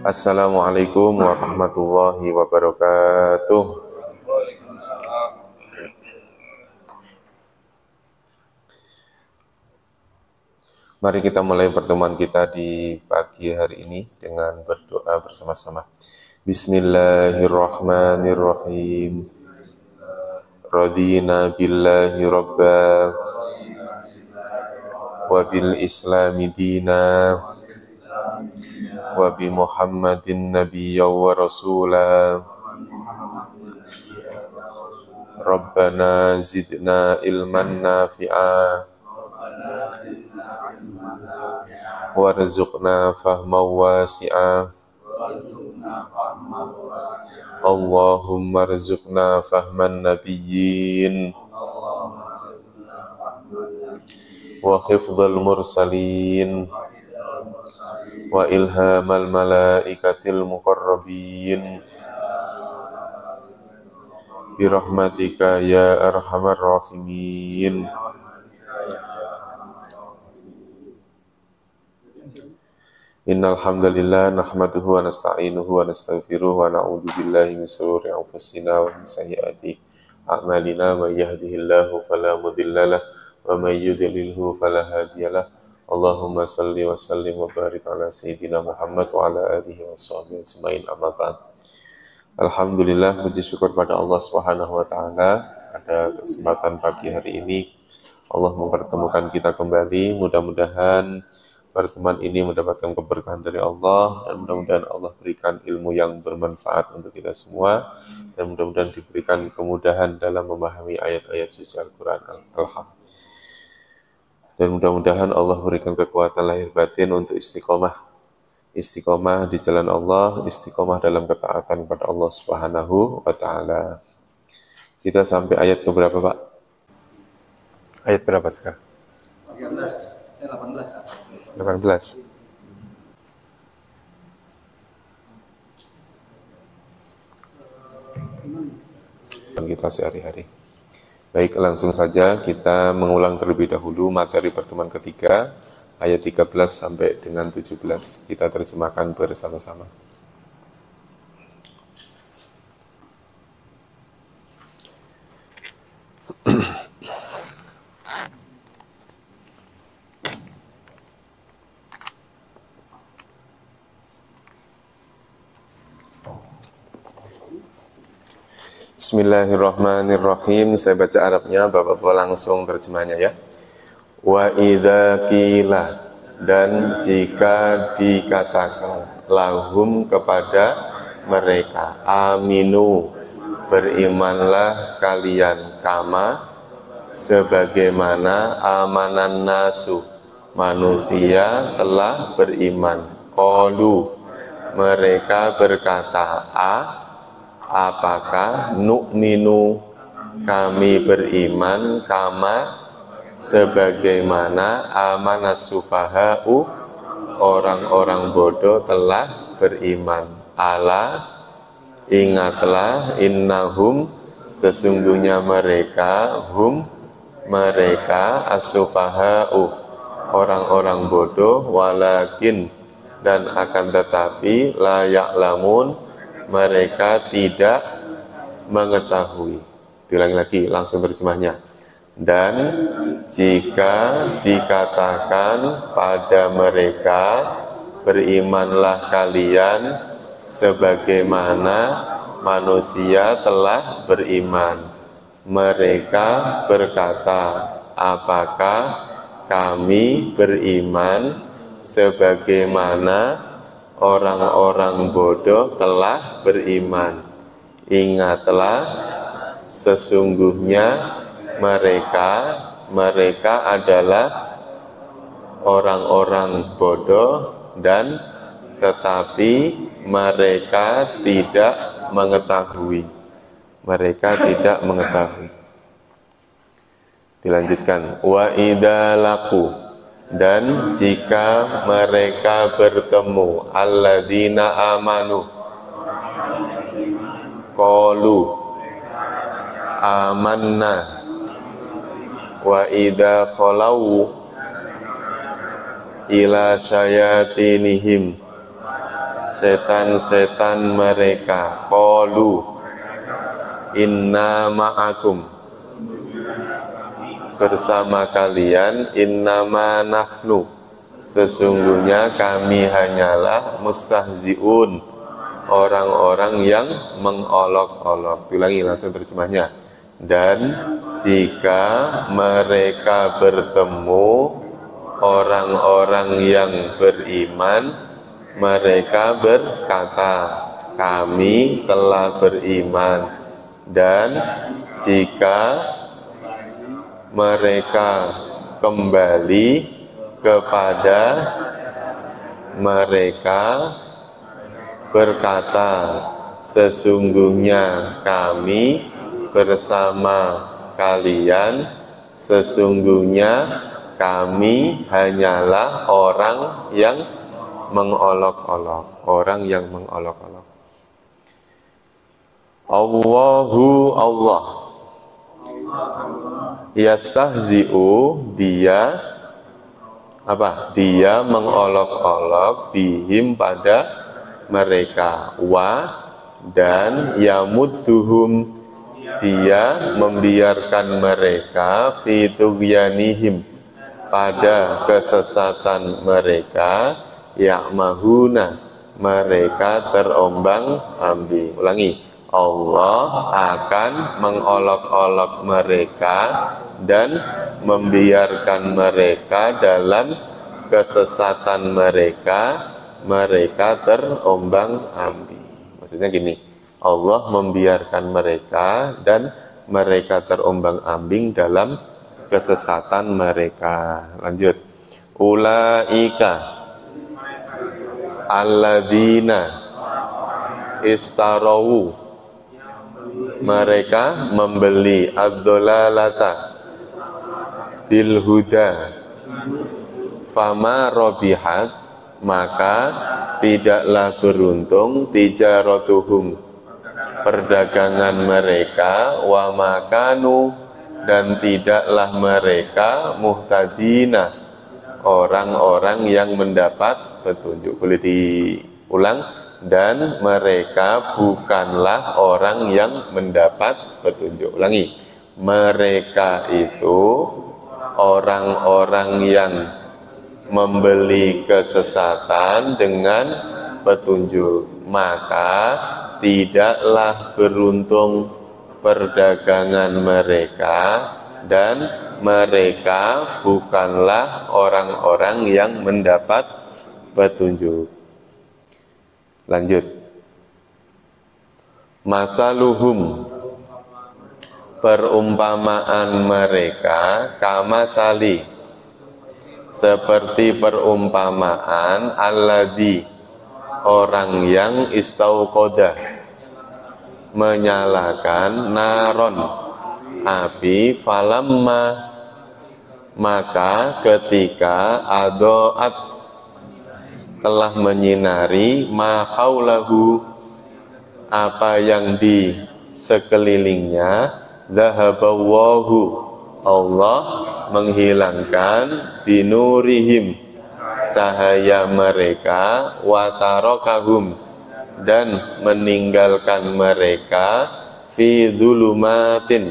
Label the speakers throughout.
Speaker 1: Assalamualaikum warahmatullahi wabarakatuh. Mari kita mulai pertemuan kita di pagi hari ini dengan berdoa bersama-sama. Bismillahirrahmanirrahim. Radina billahi rabba wa bil islami dina wa bi Muhammadin nabiyya wa rasula. Rabbana zidna ilman nafi'a warzuqna fahman wasi'a. Allahumma rzuqna fahman nabiyyin wa hifdzal mursalin wa ilhamal malaikatil muqarrabin birahmatika ya arhamar rahimin. Innal hamdalillah nahmaduhu wa nasta'inuhu wa nastaghfiruhu wa na'udzu billahi min shururi anfusina wa min sayyiati a'malina. May yahdihillahu fala mudhillalah wa may yudlilhu fala hadiyalah. Allahumma salli wa sallim wa barik ala sayyidina Muhammad wa ala alihi wa sahbihi ajmain, amma ba'd. Alhamdulillah, puji syukur pada Allah Subhanahu wa taala pada kesempatan pagi hari ini Allah mempertemukan kita kembali. Mudah-mudahan pertemuan ini mendapatkan keberkahan dari Allah, dan mudah-mudahan Allah berikan ilmu yang bermanfaat untuk kita semua, dan mudah-mudahan diberikan kemudahan dalam memahami ayat-ayat suci Al-Quran. Dan mudah-mudahan Allah berikan kekuatan lahir batin untuk istiqomah di jalan Allah, istiqomah dalam ketaatan kepada Allah Subhanahu wa taala. Kita sampai ayat ke berapa, Pak? Ayat berapa sekarang? 18. Kita sehari-hari. Baik, langsung saja kita mengulang terlebih dahulu materi pertemuan ketiga, ayat 13 sampai dengan 17. Kita terjemahkan bersama-sama. Bismillahirrahmanirrahim. Saya baca Arabnya, Bapak-bapak langsung terjemahnya ya. Wa idza qila, dan jika dikatakan, lahum kepada mereka, aminu, berimanlah kalian, kama, sebagaimana amanan nasu, manusia telah beriman. Qalu, mereka berkata, apakah nu'minu, kami beriman, kama, sebagaimana amanas sufaha'u, orang-orang bodoh telah beriman. Ala, ingatlah, innahum, sesungguhnya mereka, mereka as-sufaha'u, orang-orang bodoh, walakin, dan akan tetapi, la ya'lamun, mereka tidak mengetahui. Diulangi lagi, langsung terjemahnya. Dan jika dikatakan pada mereka, berimanlah kalian sebagaimana manusia telah beriman, mereka berkata, apakah kami beriman sebagaimana orang-orang bodoh telah beriman? Ingatlah, sesungguhnya mereka adalah orang-orang bodoh, dan tetapi mereka tidak mengetahui. Dilanjutkan, wa idza laqu, dan jika mereka bertemu, alladzina amanu, qalu amanna, wa idza khalau ila syayatinihim, setan-setan mereka. Qalu inna ma'akum, bersama kalian. Innama nahnu, sesungguhnya kami hanyalah mustahziun, orang-orang yang mengolok-olok. Ulangi langsung terjemahnya. Dan jika mereka bertemu orang-orang yang beriman, mereka berkata, kami telah beriman. Dan jika mereka kembali kepada mereka, berkata, sesungguhnya kami bersama kalian, sesungguhnya kami hanyalah orang yang mengolok-olok, orang yang mengolok-olok. Allahu Allah, yastahzi'u, dia apa? Dia mengolok-olok bihim, pada mereka. Wa, dan yamudduhum, dia membiarkan mereka fi tughyanihim, pada kesesatan mereka. Ya'mahuna, mereka terombang-ambing. Ulangi. Allah akan mengolok-olok mereka dan membiarkan mereka dalam kesesatan mereka, mereka terombang-ambing. Maksudnya gini, Allah membiarkan mereka dan mereka terombang-ambing dalam kesesatan mereka. Lanjut. Ulaika alladzina istarau, mereka membeli ad-dhalalata bil huda, fama robihat, maka tidaklah beruntung, tijaratuhum, perdagangan mereka, wa makanu, dan tidaklah mereka, muhtadina, orang-orang yang mendapat petunjuk. Boleh diulang? Dan mereka bukanlah orang yang mendapat petunjuk. Ulangi. Mereka itu orang-orang yang membeli kesesatan dengan petunjuk, maka tidaklah beruntung perdagangan mereka, dan mereka bukanlah orang-orang yang mendapat petunjuk. Lanjut. Masaluhum, perumpamaan mereka, kamasali, seperti perumpamaan alladzi, orang yang istauqoda, menyalakan naron, api, falamma, maka ketika adoat, telah menyinari, ma khaulahu, apa yang di sekelilingnya, dhahaballahu, Allah menghilangkan, binurihim, cahaya mereka, watarokahum, dan meninggalkan mereka, fi dhulumatin,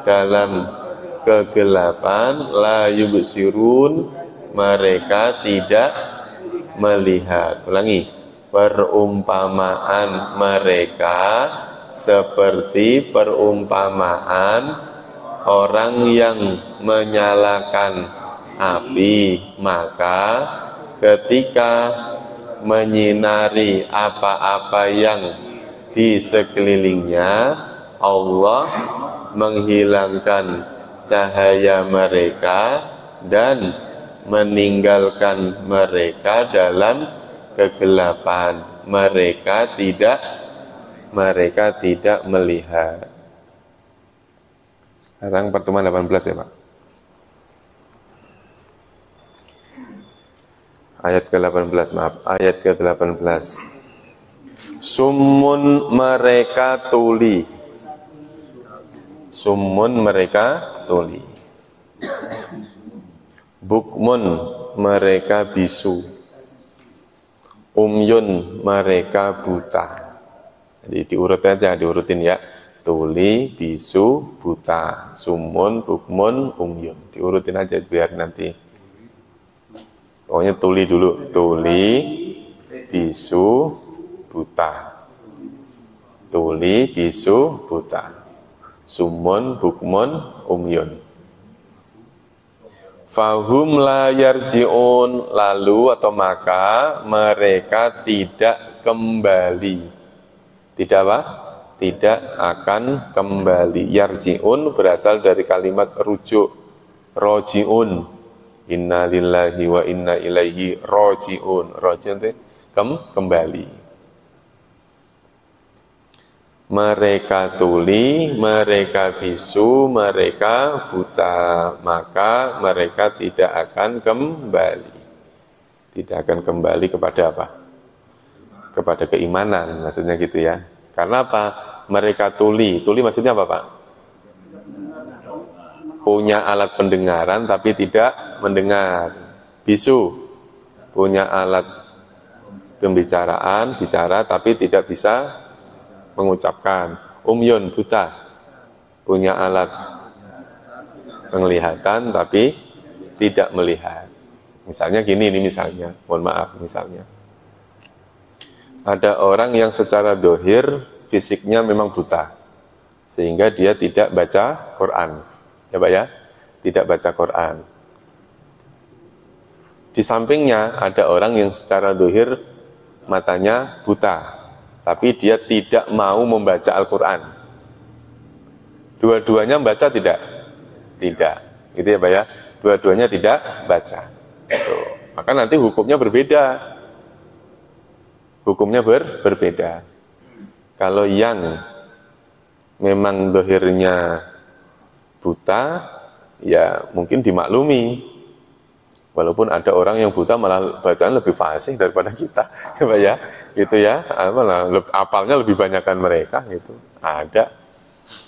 Speaker 1: dalam kegelapan, la yubsirun, mereka tidak melihat. Ulangi. Perumpamaan mereka seperti perumpamaan orang yang menyalakan api, maka ketika menyinari apa-apa yang di sekelilingnya, Allah menghilangkan cahaya mereka dan meninggalkan mereka dalam kegelapan. Mereka tidak melihat. Sekarang pertemuan 18 ya Pak. Ayat ke-18, maaf. Ayat ke-18. Summun, mereka tuli. Summun, mereka tuli. Bukmun, mereka bisu. Umyun, mereka buta. Jadi diurutin aja, diurutin ya. Tuli, bisu, buta. Sumun, bukmun, umyun. Diurutin aja biar nanti. Pokoknya tuli dulu. Tuli, bisu, buta. Tuli, bisu, buta. Sumun, bukmun, umyun. Fahum la yarji'un, lalu atau maka mereka tidak kembali. Tidak apa? Tidak akan kembali. Yarji'un berasal dari kalimat rujuk. Roji'un. Inna lillahi wa inna ilaihi roji'un. Roji'un itu kembali. Mereka tuli, mereka bisu, mereka buta, maka mereka tidak akan kembali. Tidak akan kembali kepada apa? Kepada keimanan, maksudnya gitu ya. Karena apa? Mereka tuli maksudnya apa Pak? Punya alat pendengaran tapi tidak mendengar. Bisu, punya alat pembicaraan, bicara tapi tidak bisa mengucapkan. Umyun, buta, punya alat penglihatan tapi tidak melihat. Misalnya gini, ini misalnya, mohon maaf, misalnya ada orang yang secara dohir fisiknya memang buta sehingga dia tidak baca Quran, ya Pak ya, tidak baca Quran. Di sampingnya ada orang yang secara dohir matanya buta tapi dia tidak mau membaca Al-Quran. Dua-duanya membaca tidak? Tidak. Gitu ya Pak ya? Dua-duanya tidak baca. Tuh. Maka nanti hukumnya berbeda. Hukumnya berbeda. Kalau yang memang dohirnya buta, ya mungkin dimaklumi. Walaupun ada orang yang buta malah bacaan lebih fasih daripada kita, ya Pak ya, gitu ya, malah apalnya lebih banyakkan mereka, gitu, ada,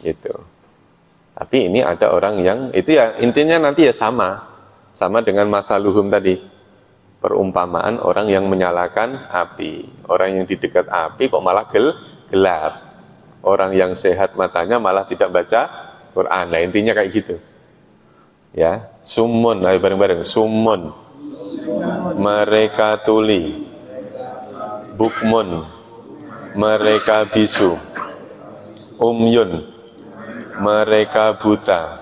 Speaker 1: gitu. Tapi ini ada orang yang itu ya intinya nanti ya sama dengan masaluhum tadi, perumpamaan orang yang menyalakan api, orang yang di dekat api kok malah gelap, orang yang sehat matanya malah tidak baca Quran. Nah intinya kayak gitu. Ya, sumun, ayo bareng-bareng. Sumun, mereka tuli. Bukmun, mereka bisu. Umyun, mereka buta.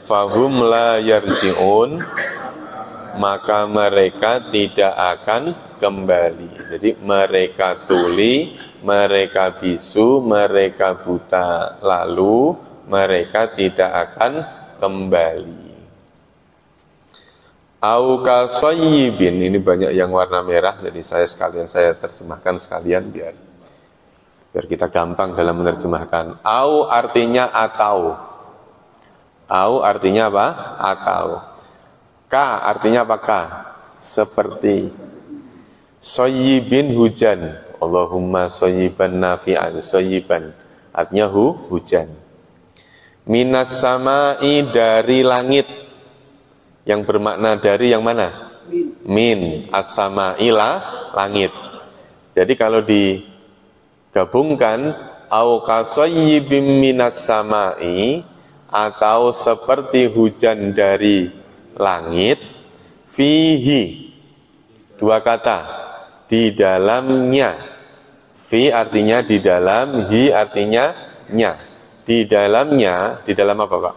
Speaker 1: Fahum la yarji'un, maka mereka tidak akan kembali. Jadi mereka tuli, mereka bisu, mereka buta. Lalu mereka tidak akan kembali. Au kasoyibin, ini banyak yang warna merah, jadi saya terjemahkan sekalian biar kita gampang dalam menerjemahkan. Au artinya atau. Au artinya apa? Atau. Ka artinya apa ka? Seperti. Soyibin hujan. Allahumma soyiban nafi'an. Soyiban artinya hujan. Minas sama'i dari langit, yang bermakna dari yang mana? Min, as-sama'ilah langit. Jadi kalau digabungkan au kasoyyibim minas sama'i, atau seperti hujan dari langit, fihi, dua kata, di dalamnya. Fi artinya di dalam, hi artinya nya. Di dalamnya, di dalam apa Pak?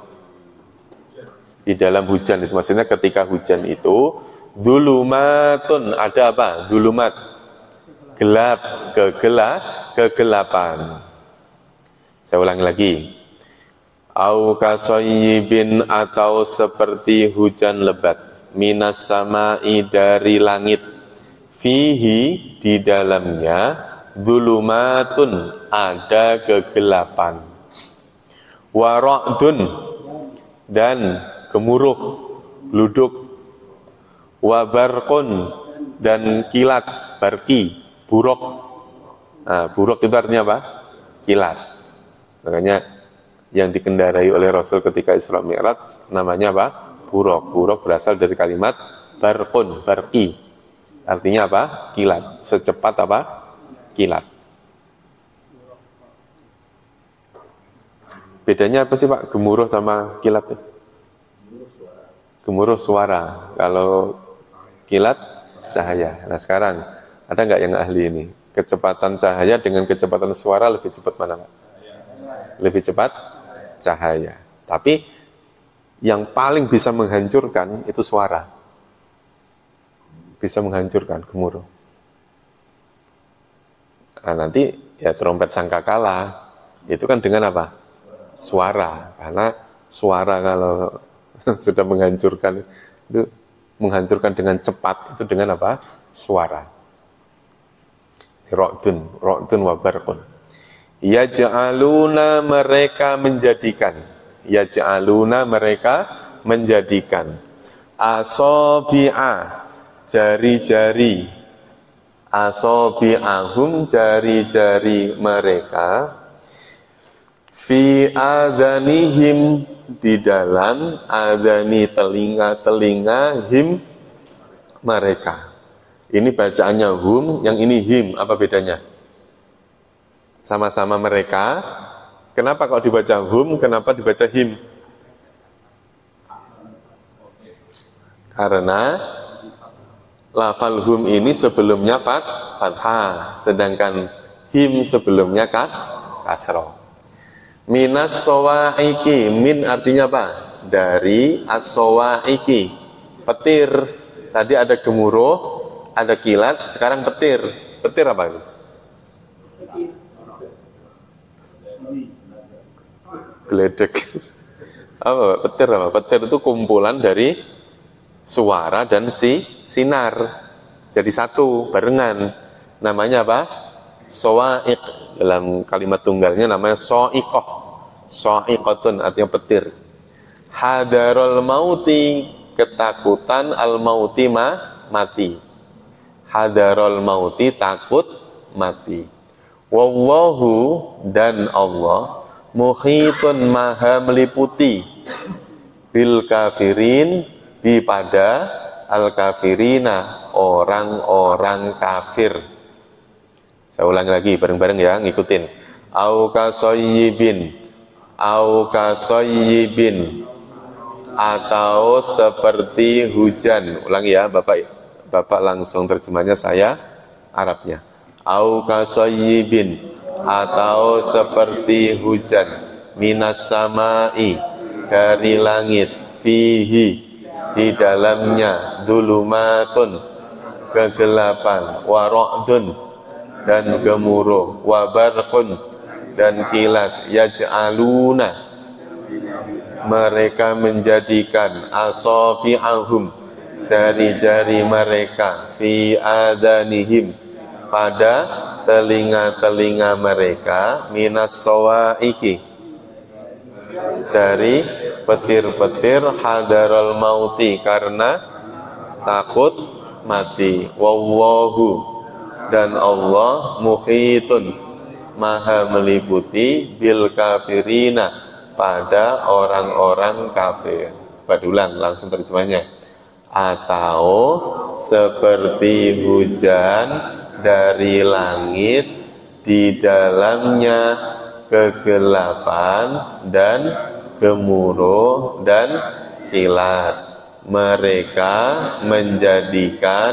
Speaker 1: Di dalam hujan itu maksudnya ketika hujan itu dzulumatun, ada apa? Dzulumat, gelap, kegelapan. Saya ulangi lagi. Au kasoyyibin, atau seperti hujan lebat, minas sama'i dari langit, fihi di dalamnya, dzulumatun ada kegelapan. Wara'dun dan gemuruh, gluduk. Wabarqun dan kilat, barki, buruk. Nah, buruk itu artinya apa? Kilat. Makanya yang dikendarai oleh Rasul ketika Isra Mi'raj namanya apa? Buruk. Buruk berasal dari kalimat barqun, barki. Artinya apa? Kilat. Secepat apa? Kilat. Bedanya apa sih Pak? Gemuruh sama kilat? Gemuruh suara. Kalau kilat cahaya. Nah sekarang ada nggak yang ahli ini? Kecepatan cahaya dengan kecepatan suara lebih cepat mana Pak? Lebih cepat cahaya. Tapi yang paling bisa menghancurkan itu suara. Bisa menghancurkan, gemuruh. Nah, nanti ya trompet sangkakala itu kan dengan apa? Suara. Karena suara kalau sudah menghancurkan itu menghancurkan dengan cepat itu dengan apa? Suara. Ra'dun wa barqun. Yaj'aluna mereka menjadikan. Yaj'aluna mereka menjadikan. Asabi'a jari-jari. Asabi'ahum jari-jari mereka. Fi adhanihim di dalam adhani telinga-telinga him mereka. Ini bacaannya hum, yang ini him. Apa bedanya? Sama-sama mereka. Kenapa kalau dibaca hum, kenapa dibaca him? Karena lafal hum ini sebelumnya fathah, sedangkan him sebelumnya kasroh. Minas sowaiki, min artinya apa? Dari as-sowaiki, petir. Tadi ada gemuruh, ada kilat, sekarang petir. Petir apa itu? Geledek. Apa? Petir apa? Petir itu kumpulan dari suara dan sinar. Jadi satu, barengan. Namanya apa? Sowaik. Dalam kalimat tunggalnya namanya so'ikoh. So'ikotun artinya petir. Hadarul mauti, ketakutan al-mauti mati. Hadarul mauti, takut mati. Wallahu, dan Allah muhitun maha meliputi bil kafirin, bi pada al kafirina, orang-orang kafir. Saya ulangi lagi bareng-bareng ya, ngikutin. Au kasoyyibin, au kasoyyibin, atau seperti hujan. Ulangi ya Bapak langsung terjemahnya, saya Arabnya. Au kasoyyibin, atau seperti hujan. Minas samai, dari langit. Fihi, di dalamnya. Dulumatun, kegelapan. Wara'dun, dan gemuruh. Wabarqun, dan kilat. Yaj'aluna, mereka menjadikan. Asabi'ahum, jari-jari mereka. Fi adhanihim, pada telinga-telinga mereka. Minas sawaiki, dari petir-petir. Hadarul mauti, karena takut mati. Wallahu, dan Allah muhitun, maha meliputi bil kafirina, pada orang-orang kafir. Badulan langsung terjemahnya. Atau seperti hujan dari langit, di dalamnya kegelapan dan gemuruh dan kilat. Mereka menjadikan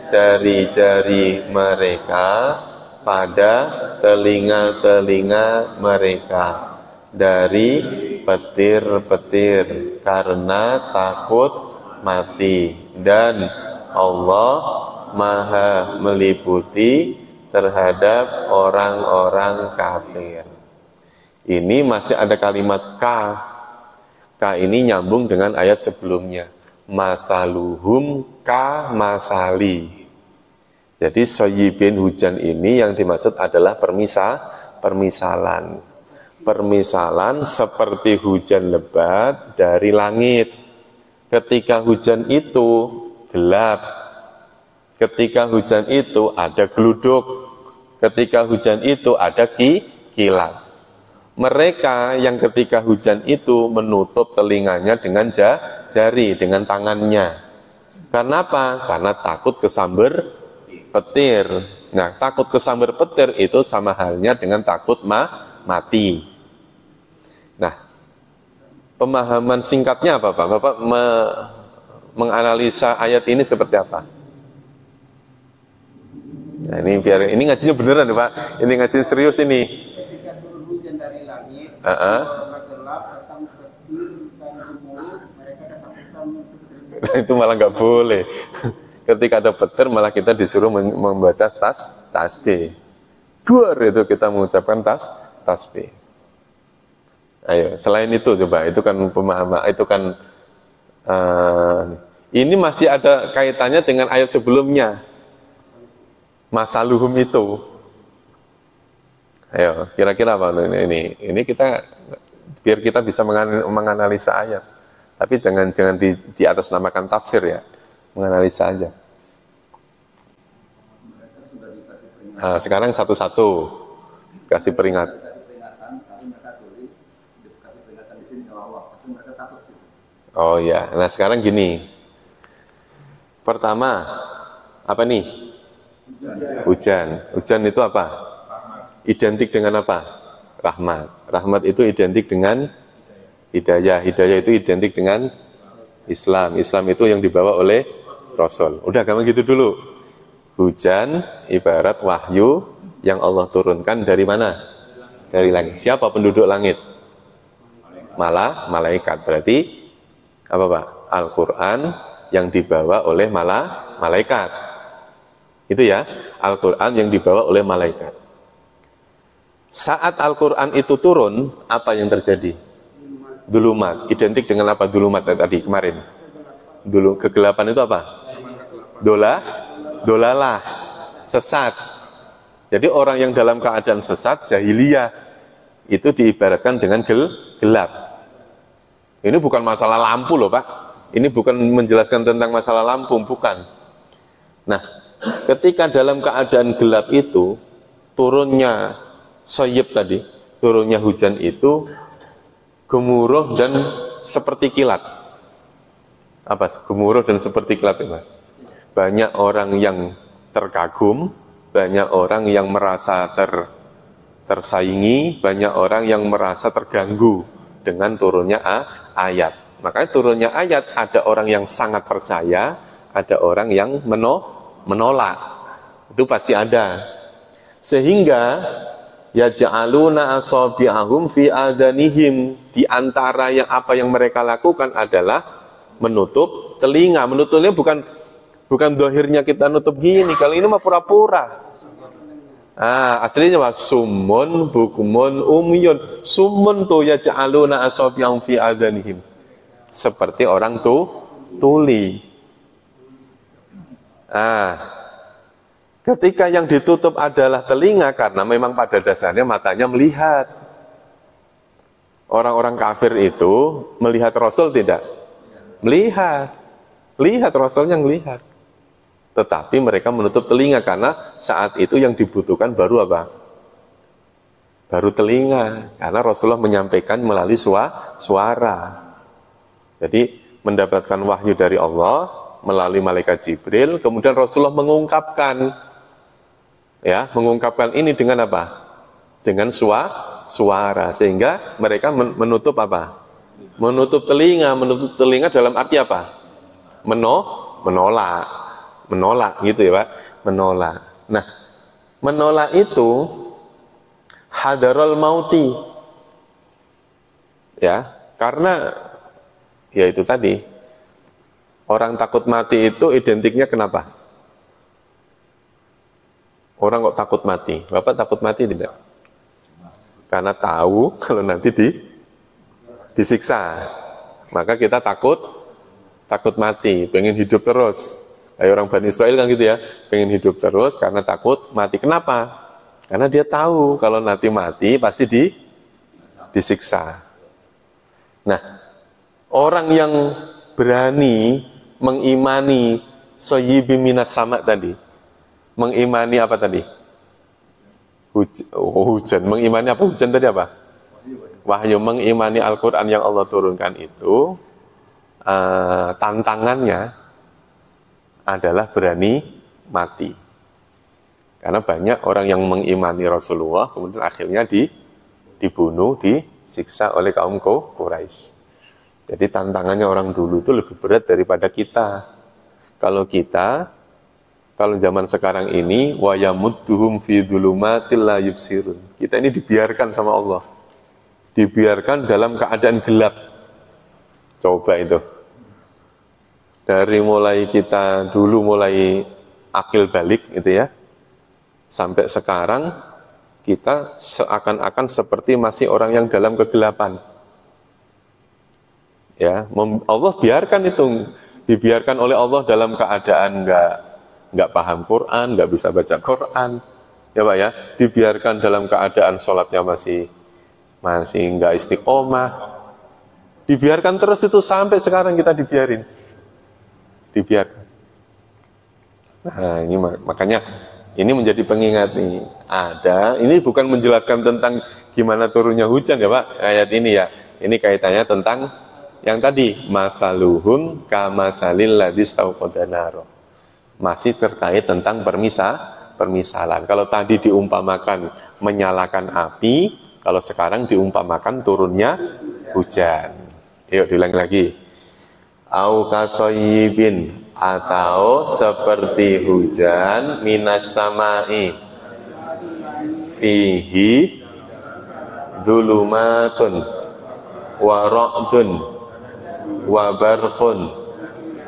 Speaker 1: jari-jari mereka pada telinga-telinga mereka dari petir-petir karena takut mati, dan Allah maha meliputi terhadap orang-orang kafir. Ini masih ada kalimat ka. Ka ini nyambung dengan ayat sebelumnya. Masaluhum ka masali. Jadi soyibin, hujan ini yang dimaksud adalah permisalan. Permisalan seperti hujan lebat dari langit. Ketika hujan itu gelap, ketika hujan itu ada geluduk, ketika hujan itu ada kilat. Mereka yang ketika hujan itu menutup telinganya dengan jari, dengan tangannya. Karena apa? Karena takut kesamber petir. Nah, takut kesamber petir itu sama halnya dengan takut mati. Nah, pemahaman singkatnya apa Pak? Bapak menganalisa ayat ini seperti apa? Nah, ini ngajinya beneran ya Pak. Ini ngajinya serius ini.
Speaker 2: Ketika turun hujan dari langit, gelap, datang petir dan gemuruh, mereka ketakutan.
Speaker 1: Itu malah nggak boleh. Ketika ada petir malah kita disuruh membaca tasbih. Duar itu kita mengucapkan tasbih. Ayo, selain itu coba, itu kan pemahaman, itu kan ini masih ada kaitannya dengan ayat sebelumnya. Masaluhum itu. Ayo, kira-kira apa ini? Ini kita biar kita bisa menganalisa ayat. Tapi jangan di atas namakan tafsir ya. Menganalisa aja. Nah, sekarang satu-satu kasih peringatan. Oh ya, nah sekarang gini. Pertama, apa nih? Hujan. Hujan itu apa? Identik dengan apa? Rahmat. Rahmat itu identik dengan hidayah. Hidayah itu identik dengan Islam. Islam itu yang dibawa oleh Rasul. Udah gampang gitu dulu. Hujan ibarat wahyu yang Allah turunkan dari mana? Dari langit. Siapa penduduk langit? Malaikat. Berarti apa Pak? Al-Quran yang dibawa oleh malaikat. Itu ya, Al-Quran yang dibawa oleh malaikat. Saat Al-Quran itu turun, apa yang terjadi? Dulumat. Identik dengan apa dulumat tadi kemarin? Dulu kegelapan itu apa? Dolalah. Sesat. Jadi orang yang dalam keadaan sesat, jahiliyah, itu diibaratkan dengan gelap. Ini bukan masalah lampu loh Pak. Ini bukan menjelaskan tentang masalah lampu, bukan. Nah, ketika dalam keadaan gelap itu, turunnya soyib tadi, turunnya hujan itu gemuruh dan seperti kilat. Apa? Gemuruh dan seperti kilat itu. Banyak orang yang terkagum, banyak orang yang merasa tersaingi, banyak orang yang merasa terganggu dengan turunnya ayat. Makanya turunnya ayat, ada orang yang sangat percaya, ada orang yang menolak. Itu pasti ada. Sehingga yaj'aluna asabi'ahum fi adanihim, di antara yang apa yang mereka lakukan adalah menutup telinga. Menutupnya bukan dohirnya kita nutup gini, kali ini mah pura-pura. Aslinya mah summun bukmun umyun. Summun tuh yaj'aluna asabi'ahum fi adanihim, seperti orang tuli. Ketika yang ditutup adalah telinga, karena memang pada dasarnya matanya melihat. Orang-orang kafir itu melihat Rasul tidak? Melihat. Lihat, Rasulnya melihat. Tetapi mereka menutup telinga karena saat itu yang dibutuhkan baru apa? Baru telinga. Karena Rasulullah menyampaikan melalui suara. Jadi mendapatkan wahyu dari Allah melalui malaikat Jibril, kemudian Rasulullah mengungkapkan ini dengan apa? Dengan suara, sehingga mereka menutup apa? Menutup telinga dalam arti apa? Menolak gitu ya Pak, menolak. Nah, menolak itu hadarul mauti. Ya, karena ya itu tadi, orang takut mati itu identiknya kenapa? Orang kok takut mati? Bapak takut mati tidak? Karena tahu kalau nanti disiksa. Maka kita takut mati, pengen hidup terus. Kayak orang Bani Israel kan gitu ya, pengen hidup terus karena takut mati. Kenapa? Karena dia tahu kalau nanti mati pasti disiksa. Nah, orang yang berani mengimani soyibi minas sama tadi, mengimani apa tadi? Hujan. Mengimani apa? Hujan tadi apa? Wahyu. Mengimani Al-Quran yang Allah turunkan itu, tantangannya adalah berani mati. Karena banyak orang yang mengimani Rasulullah kemudian akhirnya dibunuh, disiksa oleh kaum Quraisy. Jadi tantangannya orang dulu itu lebih berat daripada kita. Kalau zaman sekarang ini wa yamudduhum fi dzulumatil la yubsirun. Kita ini dibiarkan sama Allah. Dibiarkan dalam keadaan gelap. Coba itu. Dari mulai kita dulu mulai akil balik gitu ya. Sampai sekarang kita seakan-akan seperti masih orang yang dalam kegelapan. Ya, Allah biarkan itu, dibiarkan oleh Allah dalam keadaan nggak paham Quran, nggak bisa baca Quran, ya Pak ya, dibiarkan dalam keadaan sholatnya masih nggak istiqomah, dibiarkan terus itu sampai sekarang kita dibiarkan. Nah ini makanya ini menjadi pengingat nih. Ini bukan menjelaskan tentang gimana turunnya hujan ya Pak, ayat ini ya. Ini kaitannya tentang yang tadi, masaluhum kamasalil ladzi stauqada naro. Masih terkait tentang permisalan. Kalau tadi diumpamakan menyalakan api, kalau sekarang diumpamakan turunnya hujan. Yuk diulangi lagi. Au kasoyibin, atau seperti hujan minas samai fihi dzulumatun wa ra'dun wa barqun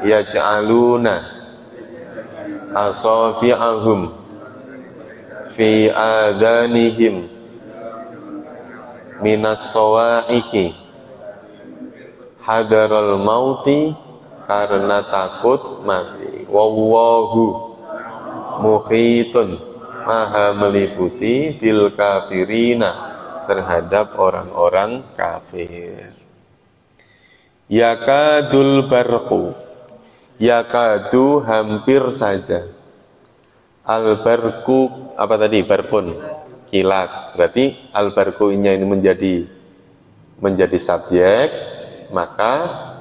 Speaker 1: yaj'aluna asabi'ahum fi adanihim minas sawaiki hadaral mauti, karena takut mati. Wallahu muhitun, maha meliputi bil kafirina, terhadap orang-orang kafir. Yakadul barqu, yakadu hampir saja. Al barqu apa tadi? Barqun, kilat. Berarti al barqunya ini menjadi subjek, maka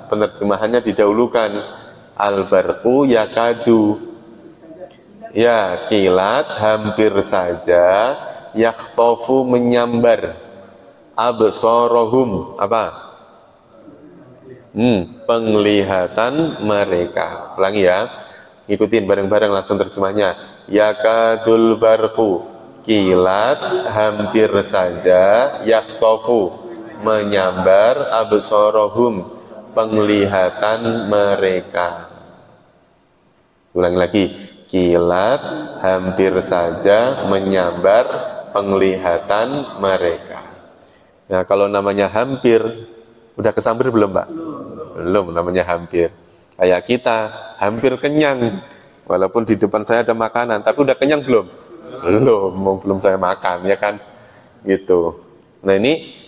Speaker 1: penerjemahannya didahulukan. Al-barqu yakadu, ya kilat hampir saja, yakhtofu menyambar, absorohum apa? Penglihatan mereka. Ulangi ya, ikutin bareng-bareng langsung terjemahnya. Yakadul barqu, kilat hampir saja, yakhtofu menyambar, absorohum penglihatan mereka. Ulangi lagi, kilat hampir saja menyambar penglihatan mereka. Nah kalau namanya hampir, udah kesambar belum Pak? Belum, namanya hampir. Kayak kita, hampir kenyang. Walaupun di depan saya ada makanan, tapi udah kenyang belum? Belum saya makan, ya kan? Gitu. Nah ini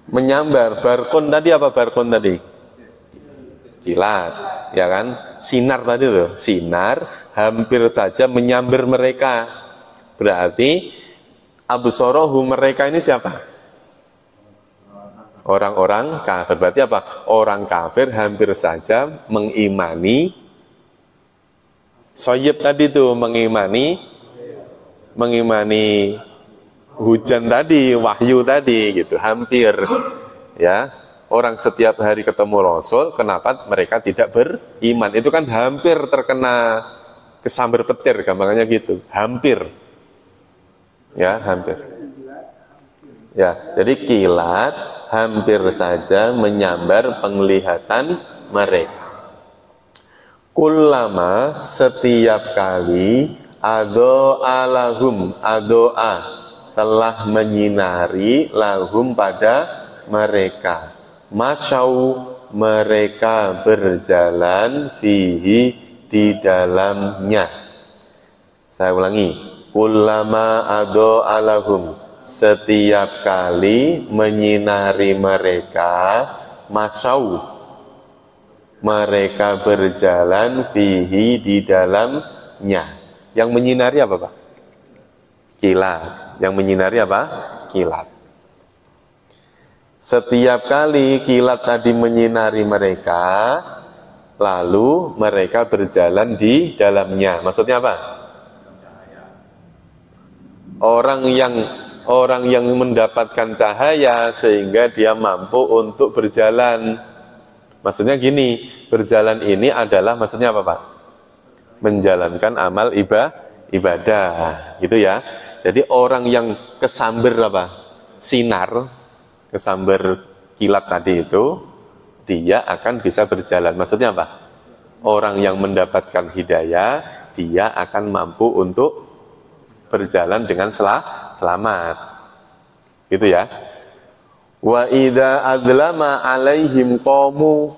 Speaker 1: menyambar. Barkon tadi apa? Barkon tadi kilat, ya kan? Sinar tadi loh, sinar hampir saja menyambar mereka. Berarti absorohu, mereka ini siapa? Orang-orang kafir. Berarti apa? Orang kafir hampir saja mengimani soyib tadi tuh, mengimani hujan tadi, wahyu tadi gitu, hampir. Ya, orang setiap hari ketemu Rasul, kenapa mereka tidak beriman? Itu kan hampir terkena kesambar petir, gampangannya gitu, hampir. Ya, hampir. Ya, jadi kilat hampir saja menyambar penglihatan mereka. Kullama, setiap kali, ado'a lahum, ado'a telah menyinari lahum pada mereka, masyau mereka berjalan fihi di dalamnya. Saya ulangi, kullama ado'a lahum, setiap kali menyinari mereka, masyau mereka berjalan fihi di dalamnya. Yang menyinari apa Pak? Kilat. Yang menyinari apa? Kilat. Setiap kali kilat tadi menyinari mereka, lalu mereka berjalan di dalamnya. Maksudnya apa? Orang yang mendapatkan cahaya sehingga dia mampu untuk berjalan. Maksudnya gini, berjalan ini adalah maksudnya apa, Pak? Menjalankan amal ibadah, gitu ya. Jadi orang yang kesamber apa? Sinar, kesamber kilat tadi itu, dia akan bisa berjalan. Maksudnya apa? Orang yang mendapatkan hidayah, dia akan mampu untuk berjalan dengan selamat. Gitu ya. Wa idza adlama alaihim qamu.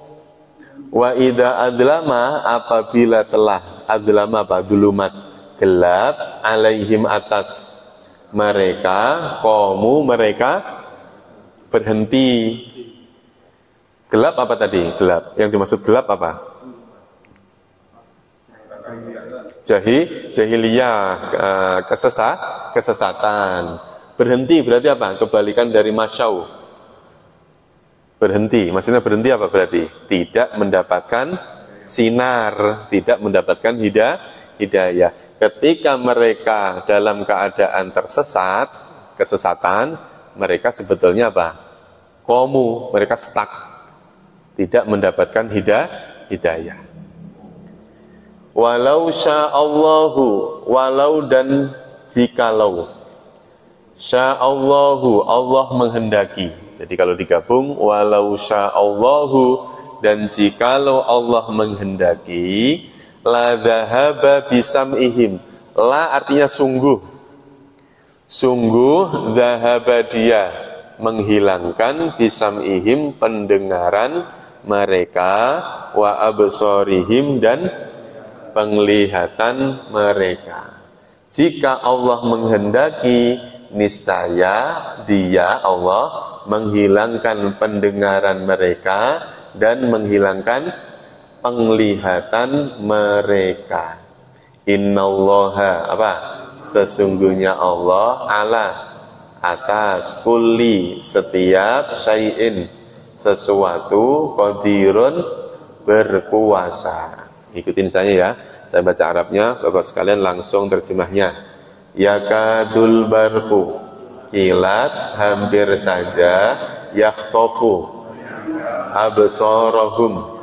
Speaker 1: Wa idza adlama, apabila telah adlama apa? Dulumat, gelap, alaihim atas mereka, qamu, mereka berhenti. Gelap apa tadi? Gelap. Yang dimaksud gelap apa? Jahiliyah, kesesatan. Berhenti berarti apa? Kebalikan dari masyau. Berhenti, maksudnya berhenti apa berarti? Tidak mendapatkan sinar, tidak mendapatkan hidayah. Ketika mereka dalam keadaan tersesat, kesesatan, mereka sebetulnya apa? Qamu, mereka stuck, tidak mendapatkan hidayah. Walau sya'allahu, walau dan jikalau, sya'allahu, Allah menghendaki. Jadi kalau digabung, walau sya'allahu, dan jikalau Allah menghendaki, la dhahaba bisam'ihim. La artinya sungguh, sungguh dhahaba dia menghilangkan bisam'ihim pendengaran mereka, wa absorihim dan penglihatan mereka. Jika Allah menghendaki, niscaya dia Allah menghilangkan pendengaran mereka dan menghilangkan penglihatan mereka. Innallaha apa? Sesungguhnya Allah ala atas kulli setiap syai'in sesuatu qadirun berkuasa. Ikutin saya ya, saya baca Arabnya, Bapak sekalian langsung terjemahnya. Yakadul barku, kilat hampir saja, yakhtofu absarahum,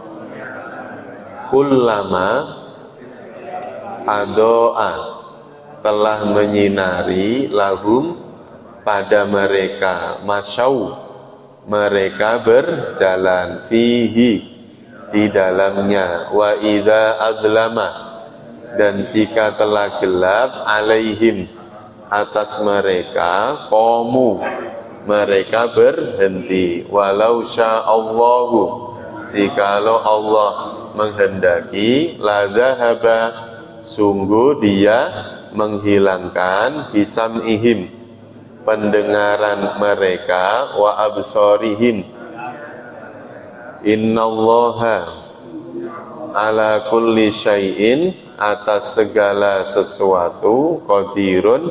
Speaker 1: kullama adoa, telah menyinari lahum pada mereka, masyau, mereka berjalan, fihi, di dalamnya, wa idza adlama, dan jika telah gelap, alaihim, atas mereka, qamu, mereka berhenti. Walau sya'allahu, jikalau Allah menghendaki, la dhahaba, sungguh dia menghilangkan bisam'ihim, pendengaran mereka, wa absorihim. Innallaha ala kulli syai'in, atas segala sesuatu, qadirun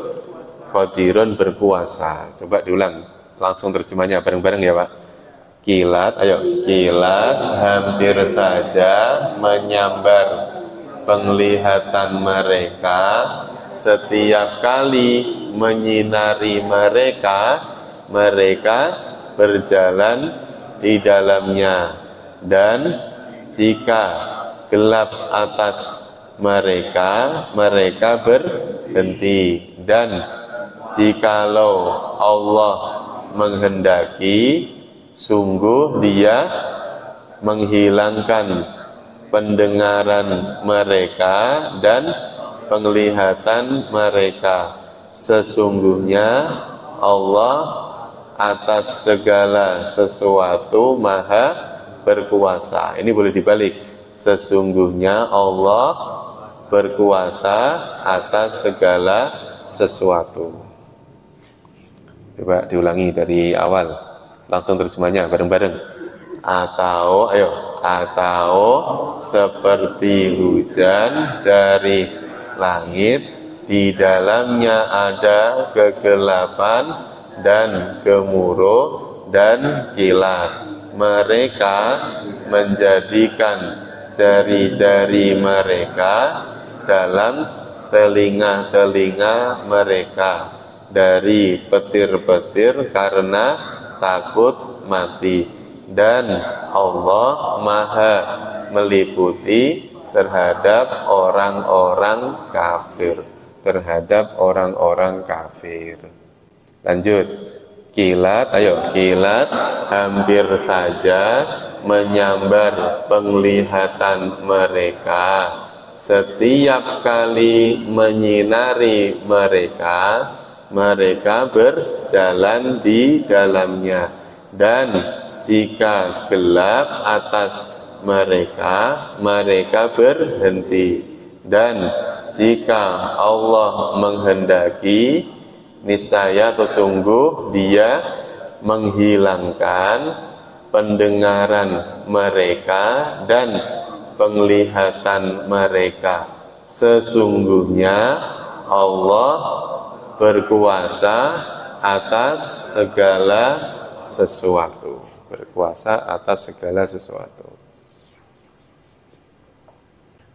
Speaker 1: berkuasa. Coba diulang, langsung terjemahnya bareng-bareng ya Pak. Kilat, ayo, kilat hampir saja menyambar penglihatan mereka, setiap kali menyinari mereka, mereka berjalan di dalamnya, dan jika gelap atas mereka, mereka berhenti. Dan jikalau Allah menghendaki, sungguh dia menghilangkan pendengaran mereka dan penglihatan mereka. Sesungguhnya Allah atas segala sesuatu maha berkuasa. Ini boleh dibalik. Sesungguhnya Allah berkuasa atas segala sesuatu. Coba diulangi dari awal. Langsung terjemahnya bareng-bareng. Atau seperti hujan dari langit, di dalamnya ada kegelapan dan gemuruh dan kilat. Mereka menjadikan jari-jari mereka dalam telinga-telinga mereka dari petir-petir karena takut mati. Dan Allah Maha meliputi terhadap orang-orang kafir, terhadap orang-orang kafir. Lanjut. Kilat, ayo, kilat hampir saja menyambar penglihatan mereka. Setiap kali menyinari mereka, mereka berjalan di dalamnya. Dan jika gelap atas mereka, mereka berhenti. Dan jika Allah menghendaki, niscaya atau sungguh Dia menghilangkan pendengaran mereka dan penglihatan mereka. Sesungguhnya Allah berkuasa atas segala sesuatu. Berkuasa atas segala sesuatu.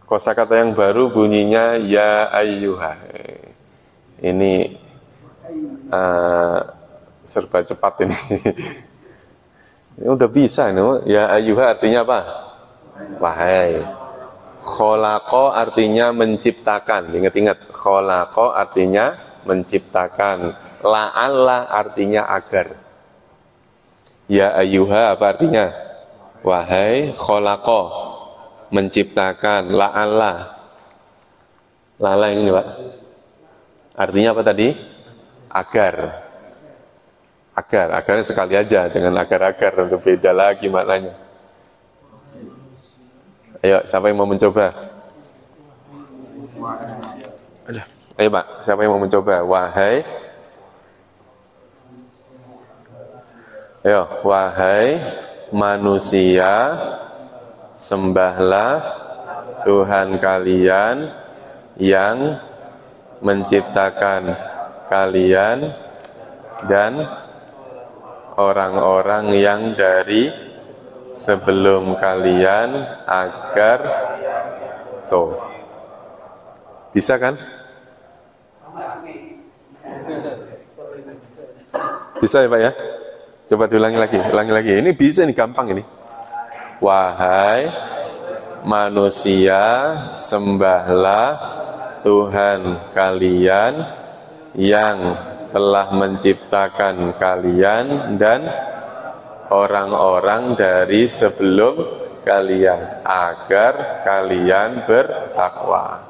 Speaker 1: Kosakata yang baru bunyinya ya ayyuha. Ini serba cepat ini. Ini udah bisa ini. Ya ayyuha artinya apa? Wahai. Kholaqa artinya menciptakan. Ingat-ingat, kholaqa artinya menciptakan. La'alla artinya agar. Ya ayyuha apa artinya? Wahai kholaqa, menciptakan. La'alla. Lala yang ini Pak. Artinya apa tadi? Agar. Agarnya sekali aja, jangan agar-agar, untuk beda lagi maknanya. Ayo, siapa yang mau mencoba? Ayo Pak, siapa yang mau mencoba? Wahai. Ayo, wahai manusia, sembahlah Tuhan kalian yang menciptakan kalian dan orang-orang yang dari sebelum kalian agar bisa kan? Bisa ya Pak ya? Coba diulangi lagi, Ini bisa, ini gampang ini. Wahai manusia, sembahlah Tuhan kalian yang telah menciptakan kalian dan orang-orang dari sebelum kalian agar kalian bertakwa.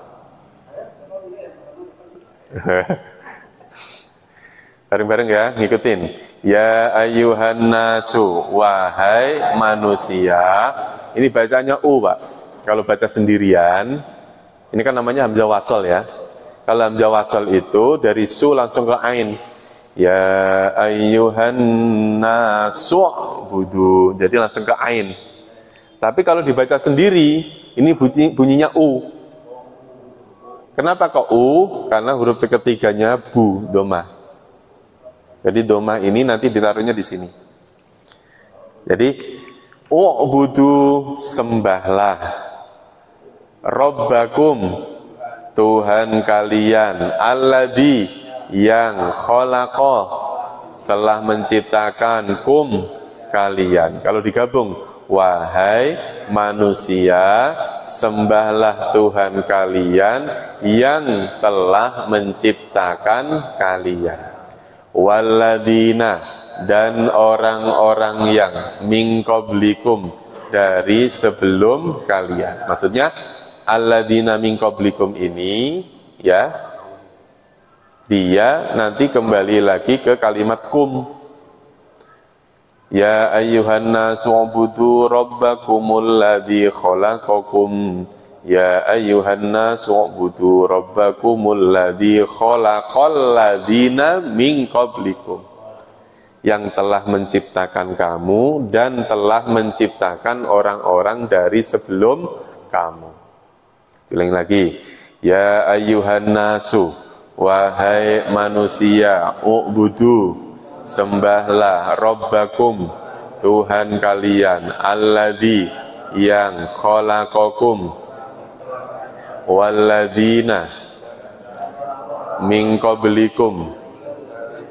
Speaker 1: Bareng-bareng ya, ngikutin. Ya ayyuhan nasu, wahai manusia. Ini bacanya U Pak. Kalau baca sendirian, ini kan namanya hamzah wasol ya. Kalau hamzah wasol itu dari su langsung ke ain. Ya ayyuhan nasu budu. Jadi langsung ke ain. Tapi kalau dibaca sendiri, ini bunyinya u. Kenapa kok u? Karena huruf ketiganya bu, domah. Jadi domah ini nanti ditaruhnya di sini. Jadi u'budu, sembahlah Rabbakum, Tuhan kalian, alladzi, yang khalaqa, telah menciptakan kum, kalian. Kalau digabung, wahai manusia, sembahlah Tuhan kalian yang telah menciptakan kalian. Walladzina, dan orang-orang yang min qablikum, dari sebelum kalian. Maksudnya alladzina min qablikum ini ya, dia nanti kembali lagi ke kalimat kum. Ya ayyuhan nasu ubudu rabbakumul ladzi khalaqakum. Ya ayyuhan nasu ubudu rabbakumul ladzi khalaqal ladzina min qablikum, yang telah menciptakan kamu dan telah menciptakan orang-orang dari sebelum kamu. Ulang lagi. Ya ayyuhan nasu, wahai manusia, u'budu, sembahlah Rabbakum, Tuhan kalian, alladzi, yang khalaqakum walladzina min qablikum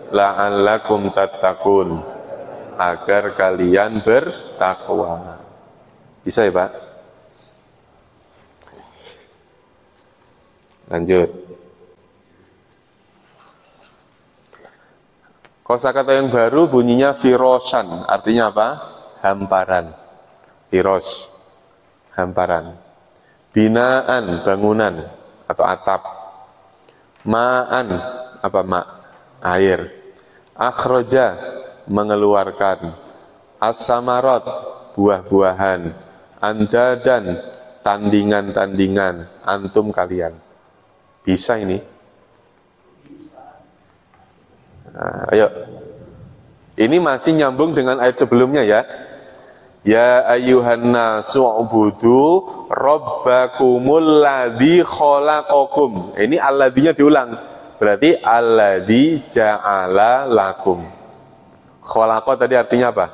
Speaker 1: la'allakum tattaqun, agar kalian bertakwa. Bisa ya Pak? Lanjut. Kosakata yang baru bunyinya firosan, artinya apa? Hamparan. Firos, hamparan. Binaan, bangunan atau atap. Ma'an, apa ma? Air. Akhroja, mengeluarkan. As-samarat, buah-buahan. Andadan, tandingan-tandingan. Antum kalian. Bisa ini? Nah, ayo. Ini masih nyambung dengan ayat sebelumnya ya. Ya ayyuhan nasu ubudu rabbakumul ladzi khalaqakum. Ini alladinya diulang. Berarti alladzi ja'ala lakum. Khalaqa tadi artinya apa?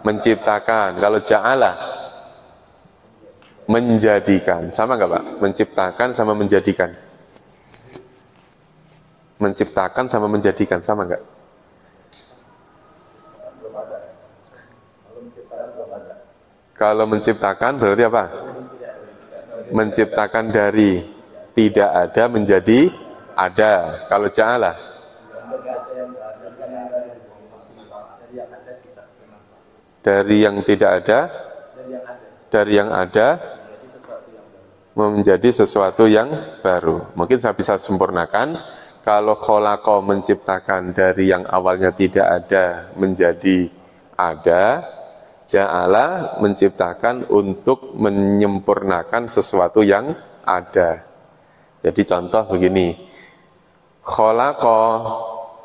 Speaker 1: Menciptakan. Kalau ja'ala menjadikan. Sama enggak Pak? Menciptakan sama menjadikan. Menciptakan sama menjadikan sama enggak? Kalau menciptakan berarti apa? Menciptakan dari tidak ada menjadi ada. Kalau ja'ala dari yang tidak ada, dari yang ada menjadi sesuatu yang baru. Mungkin saya bisa sempurnakan. Kalau khalaqa menciptakan dari yang awalnya tidak ada menjadi ada, ja'ala menciptakan untuk menyempurnakan sesuatu yang ada. Jadi contoh begini, khalaqa,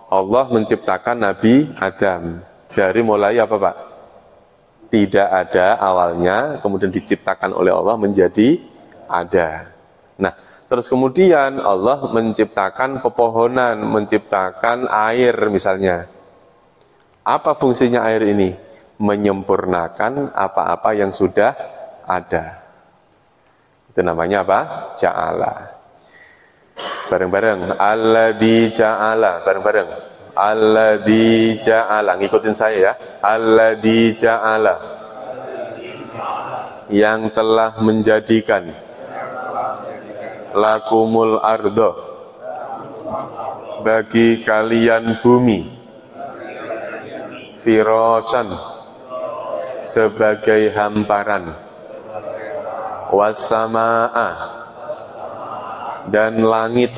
Speaker 1: Allah menciptakan Nabi Adam dari mulai apa Pak? Tidak ada awalnya, kemudian diciptakan oleh Allah menjadi ada. Nah, terus kemudian Allah menciptakan pepohonan, menciptakan air misalnya. Apa fungsinya air ini? Menyempurnakan apa-apa yang sudah ada. Itu namanya apa? Ja'ala. Bareng-bareng. Alladzi ja'ala. Bareng-bareng. Alladzi ja'ala. Ngikutin saya ya. Alladzi ja'ala. Yang telah menjadikan lakumul ardo, bagi kalian bumi, firosan, sebagai hamparan, wassama'a, dan langit,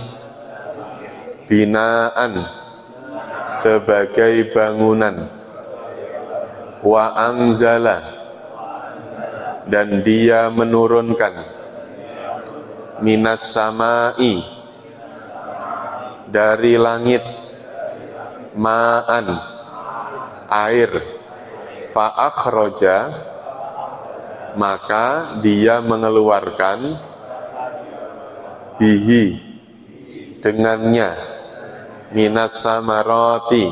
Speaker 1: binaan, sebagai bangunan, wa anzala, dan dia menurunkan, minas sama'i, dari langit, ma'an, air, fa'akhroja, maka dia mengeluarkan, bihi, dengannya, minas samaroti,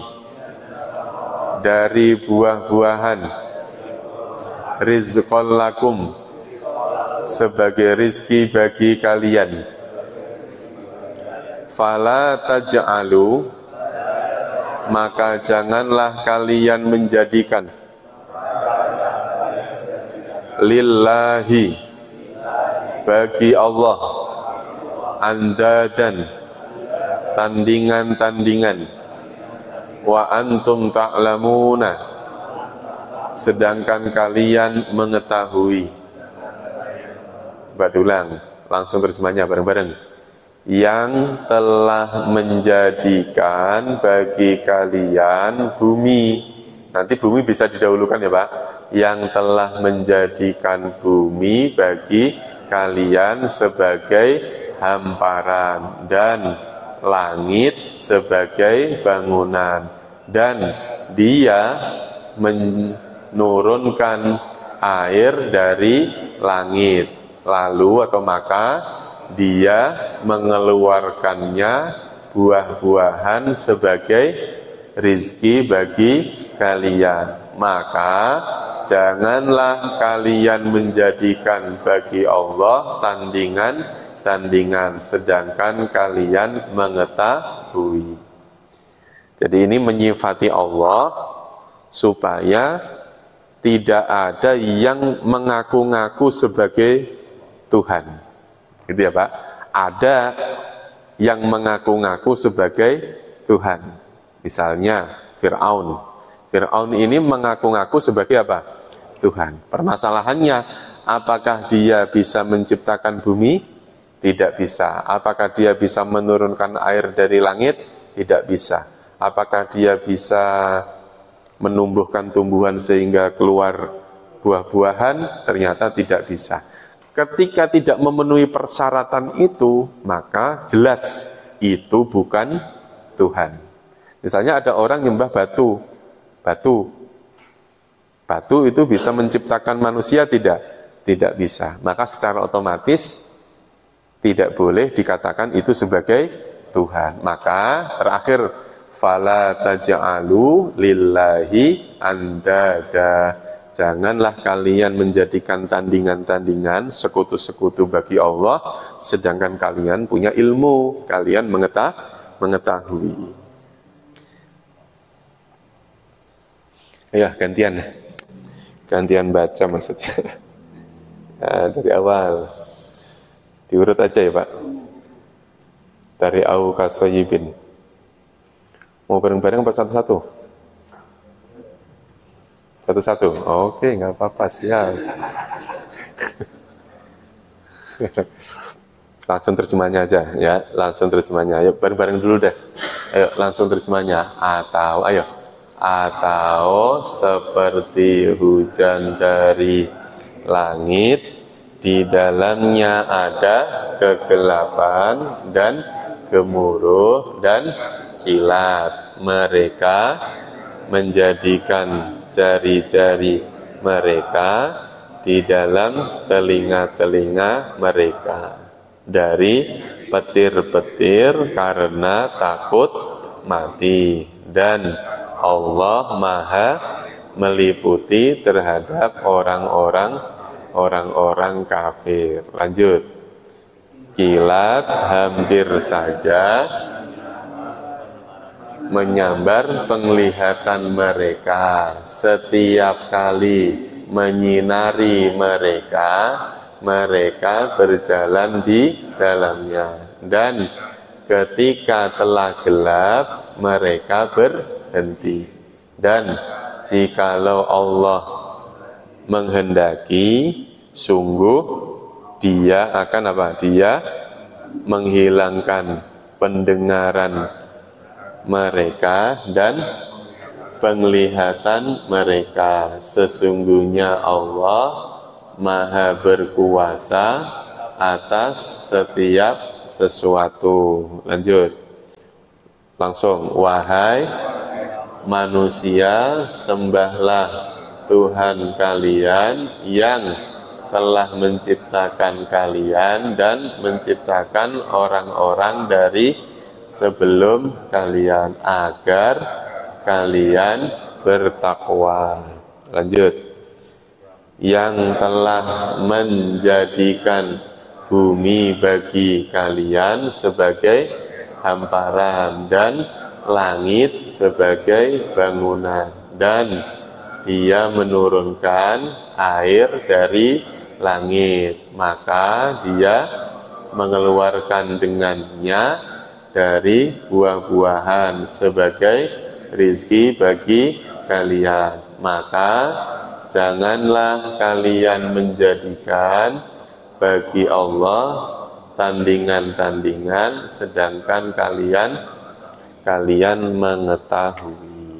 Speaker 1: dari buah-buahan, rizqan lakum, sebagai rizki bagi kalian. Fala taj'alu, maka janganlah kalian menjadikan, lillahi, bagi Allah, andadan, tandingan-tandingan, wa antum ta'lamuna, sedangkan kalian mengetahui. Coba diulang, langsung terjemahnya bareng-bareng. Yang telah menjadikan bagi kalian bumi. Nanti bumi bisa didahulukan ya Pak. Yang telah menjadikan bumi bagi kalian sebagai hamparan dan langit sebagai bangunan, dan dia menurunkan air dari langit. Lalu atau maka dia mengeluarkannya buah-buahan sebagai rizki bagi kalian. Maka janganlah kalian menjadikan bagi Allah tandingan sedangkan kalian mengetahui. Jadi ini menyifati Allah supaya tidak ada yang mengaku-ngaku sebagai Tuhan. Gitu ya Pak. Ada yang mengaku-ngaku sebagai Tuhan. Misalnya Fir'aun. Fir'aun ini mengaku-ngaku sebagai apa? Tuhan. Permasalahannya, apakah dia bisa menciptakan bumi? Tidak bisa. Apakah dia bisa menurunkan air dari langit? Tidak bisa. Apakah dia bisa menumbuhkan tumbuhan sehingga keluar buah-buahan? Ternyata tidak bisa. Ketika tidak memenuhi persyaratan itu, maka jelas itu bukan Tuhan. Misalnya ada orang nyembah batu. Batu itu bisa menciptakan manusia tidak? Tidak bisa. Maka secara otomatis tidak boleh dikatakan itu sebagai Tuhan. Maka terakhir, fala taj'alu lillahi andada. Janganlah kalian menjadikan tandingan-tandingan, sekutu-sekutu bagi Allah, sedangkan kalian punya ilmu, kalian mengetahui. Ya, gantian baca maksudnya. Nah, dari awal diurut aja ya Pak. Dari au kasoyibin. Mau bareng-bareng apa satu-satu? Satu-satu? Oke, nggak apa-apa, siap. Langsung terjemahnya aja ya, langsung terjemahnya. Ayo bareng-bareng dulu deh. Ayo langsung terjemahnya. Atau seperti hujan dari langit, di dalamnya ada kegelapan dan gemuruh dan kilat. Mereka menjadikan jari-jari mereka di dalam telinga-telinga mereka dari petir-petir karena takut mati, dan Allah Maha meliputi terhadap orang-orang kafir. Lanjut. Kilat hampir saja menyambar penglihatan mereka. Setiap kali menyinari mereka, mereka berjalan di dalamnya, dan ketika telah gelap mereka berhenti. Dan jikalau Allah menghendaki, sungguh Dia akan apa? Dia menghilangkan pendengaran mereka dan penglihatan mereka. Sesungguhnya Allah Maha berkuasa atas setiap sesuatu. Lanjut. Langsung. Wahai manusia, sembahlah Tuhan kalian yang telah menciptakan kalian dan menciptakan orang-orang dari sebelum kalian agar kalian bertakwa. Lanjut. Yang telah menjadikan bumi bagi kalian sebagai hamparan dan langit sebagai bangunan, dan Dia menurunkan air dari langit, maka Dia mengeluarkan dengannya dari buah-buahan sebagai rizki bagi kalian. Maka janganlah kalian menjadikan bagi Allah tandingan-tandingan sedangkan kalian mengetahui.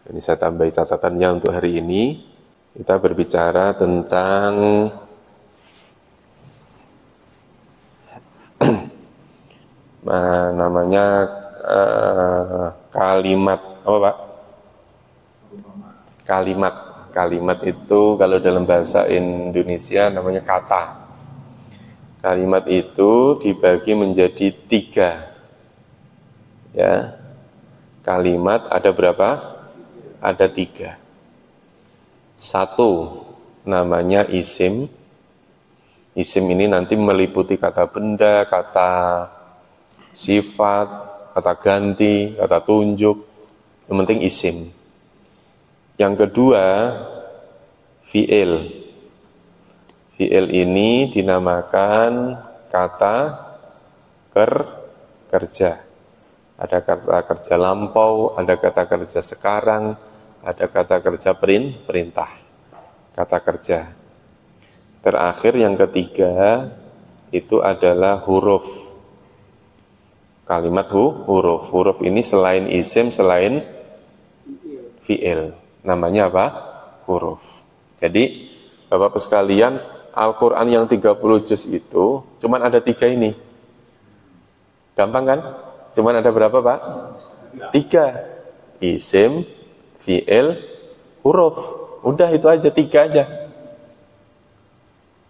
Speaker 1: Ini saya tambahi catatannya untuk hari ini. Kita berbicara tentang namanya kalimat apa Pak? Kalimat itu kalau dalam bahasa Indonesia namanya kata. Kalimat itu dibagi menjadi 3, ya. kalimat ada berapa? Ada 3. 1 namanya isim. Isim ini nanti meliputi kata benda, kata sifat, kata ganti, kata tunjuk. Yang penting isim. Yang kedua, fi'il. Fi'il ini dinamakan kata kerja. Ada kata kerja lampau, ada kata kerja sekarang, ada kata kerja perintah. Kata kerja. Terakhir yang ketiga itu adalah huruf. Kalimat huruf. Huruf ini selain isim, selain fi'il. Namanya apa? Huruf. Jadi Bapak-Bapak sekalian, Al-Quran yang 30 juz itu cuman ada 3 ini. Gampang kan? Cuman ada berapa, Pak? 3. Isim, fi'il, huruf. Udah itu aja, 3 aja.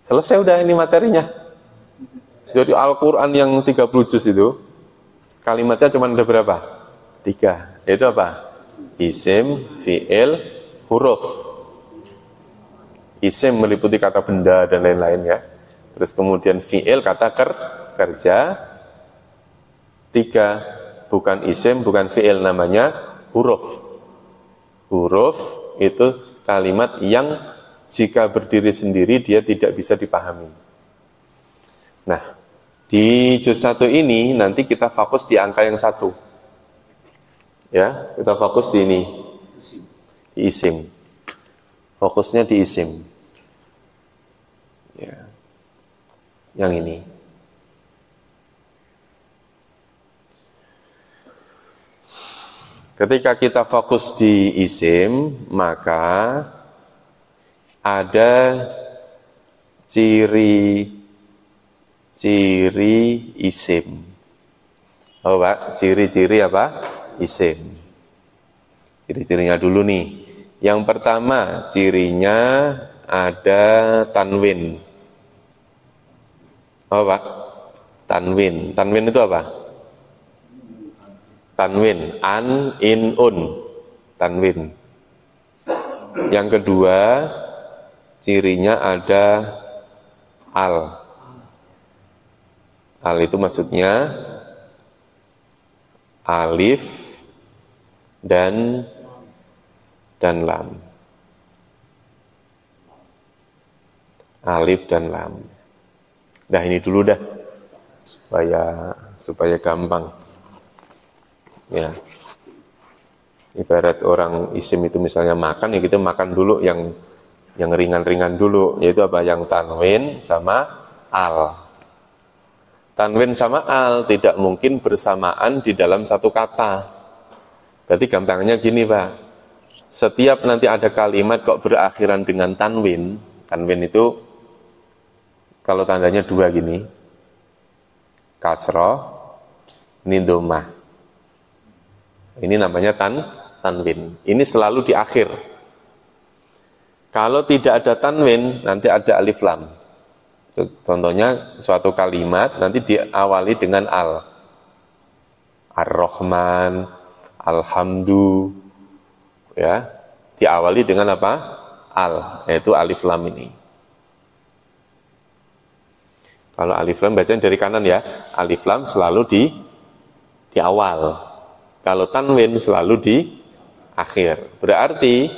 Speaker 1: Selesai udah ini materinya. Jadi Al-Quran yang 30 juz itu kalimatnya cuman ada berapa? 3. Itu apa? Isim, fi'il, huruf. Isim meliputi kata benda dan lain-lain ya. Terus kemudian fi'il kata kerja. 3 bukan isim, bukan fi'il, namanya huruf. Huruf itu kalimat yang jika berdiri sendiri dia tidak bisa dipahami. Nah, di juz 1 ini nanti kita fokus di angka yang 1. Ya, kita fokus di ini. Di isim. Fokusnya di isim. Ya. Yang ini. Ketika kita fokus di isim, maka ada ciri isim. Oh, Pak, ciri-ciri apa? Isim. Ciri-cirinya dulu nih. Yang pertama, cirinya ada tanwin. Oh, Pak, tanwin. Tanwin itu apa? Tanwin, an, in, un. Tanwin. Yang kedua, cirinya ada al. Al itu maksudnya alif dan lam. Alif dan lam. Dah ini dulu dah supaya gampang. Ya. Ibarat orang isim itu misalnya makan, ya kita makan dulu yang ringan-ringan dulu, yaitu apa? Yang tanwin sama al. Tanwin sama al tidak mungkin bersamaan di dalam satu kata. Berarti gampangnya gini, Pak. Setiap nanti ada kalimat kok berakhiran dengan tanwin. Tanwin itu kalau tandanya 2 gini. Kasroh, ini domah. Ini namanya tanwin. Ini selalu di akhir. Kalau tidak ada tanwin, nanti ada alif lam. Contohnya suatu kalimat nanti diawali dengan al. Ar-Rahman, Alhamdu, ya, diawali dengan apa? Al, yaitu alif lam ini. Kalau alif lam bacaan dari kanan ya, alif lam selalu di awal. Kalau tanwin selalu di akhir. Berarti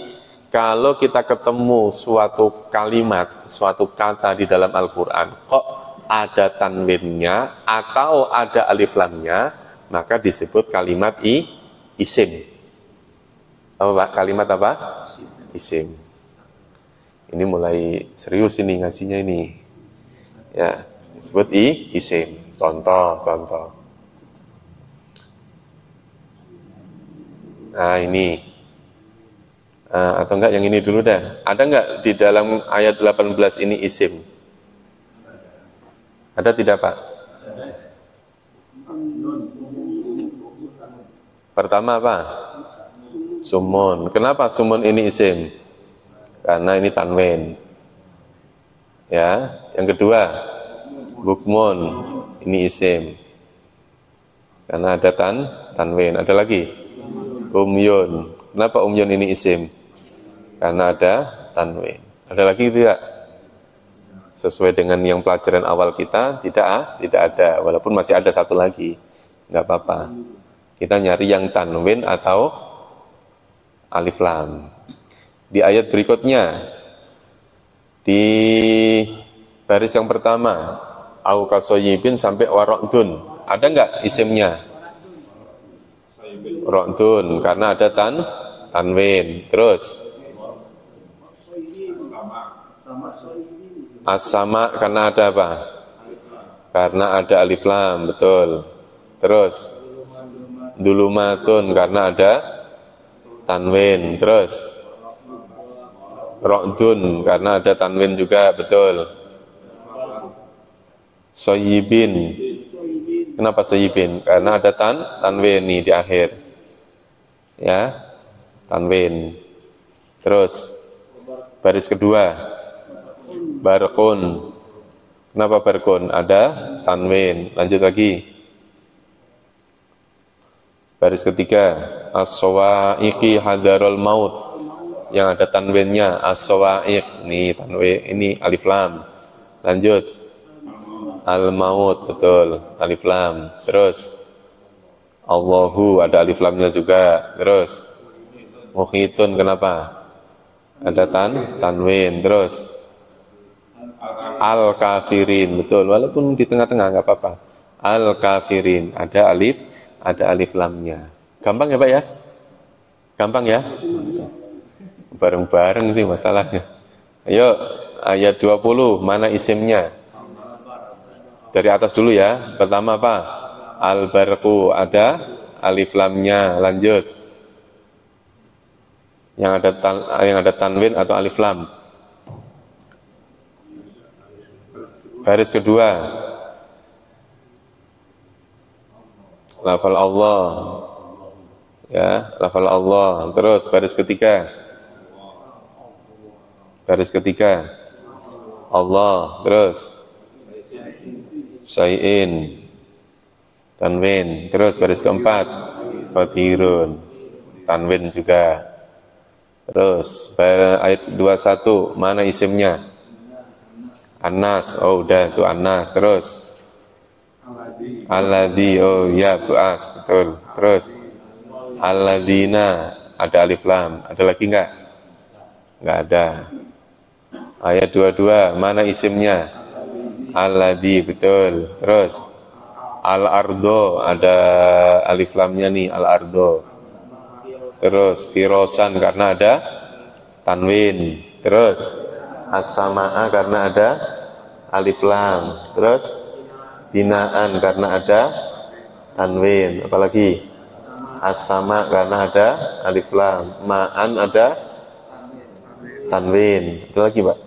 Speaker 1: kalau kita ketemu suatu kalimat, suatu kata di dalam Al-Quran, kok ada tanwinnya atau ada alif lamnya, maka disebut kalimat isim. Apa Pak? Kalimat apa? Isim. Ini mulai serius ini ngajinya ini. Ya, disebut isim. Contoh. Nah ini atau enggak yang ini dulu dah. Ada enggak di dalam ayat 18 ini isim? Ada tidak Pak? Pertama apa? Sumun. Kenapa sumun ini isim? Karena ini tanwin. Ya, yang kedua bukmun, ini isim. Karena ada tanwin. Ada lagi? Umyun. Kenapa umyun ini isim? Karena ada tanwin. Ada lagi tidak? Sesuai dengan yang pelajaran awal kita, tidak ada. Walaupun masih ada satu lagi, nggak apa-apa. Kita nyari yang tanwin atau alif lam. Di ayat berikutnya, di baris yang pertama, au kasoyibin sampai warokdun. Ada nggak isimnya? Rokdun, karena ada tanwin. Terus as-sama karena ada apa? Karena ada alif lam, betul. Terus dulumatun karena ada tanwin. Terus rokdun karena ada tanwin juga, betul. Soyibin, kenapa soyibin? Karena ada tanwin nih di akhir, ya, tanwin. Terus baris kedua, barkun, kenapa barkun? Ada tanwin. Lanjut lagi, baris ketiga, as-sawa'iqi hadarul maut, yang ada tanwinnya, as-sawa'iq, ini tanwin, ini alif lam. Lanjut, al-maut, betul, alif lam. Terus Allahu, ada alif lamnya juga. Terus mukhitun, kenapa? Ada tanwin. Terus al-kafirin, betul, walaupun di tengah-tengah nggak apa-apa. Al-kafirin, ada alif lamnya. Gampang ya Pak ya? Gampang ya? Bareng-bareng sih masalahnya. Ayo, ayat 20, mana isimnya? Dari atas dulu ya. Pertama apa? Al-barqu, ada alif lamnya. Lanjut, yang ada tanwin atau alif lam. Baris kedua, lafal Allah, ya, lafal Allah. Terus baris ketiga Allah. Terus syai'in, tanwin. Terus baris keempat qadirun, tanwin juga. Terus ayat 21, mana isimnya? Anas, oh udah itu Anas. Terus alladzi, oh ya buas, betul. Terus alladzina, ada alif lam. Ada lagi enggak? Enggak ada. Ayat 22, mana isimnya? Alladzi, betul. Terus al-ardo, ada alif lamnya nih, al-ardo. Terus firosan karena ada tanwin. Terus as-sama'a karena ada alif lam. Terus binaan karena ada tanwin. Apalagi as-sama karena ada alif lam. Ma'an ada tanwin. Itu lagi Pak.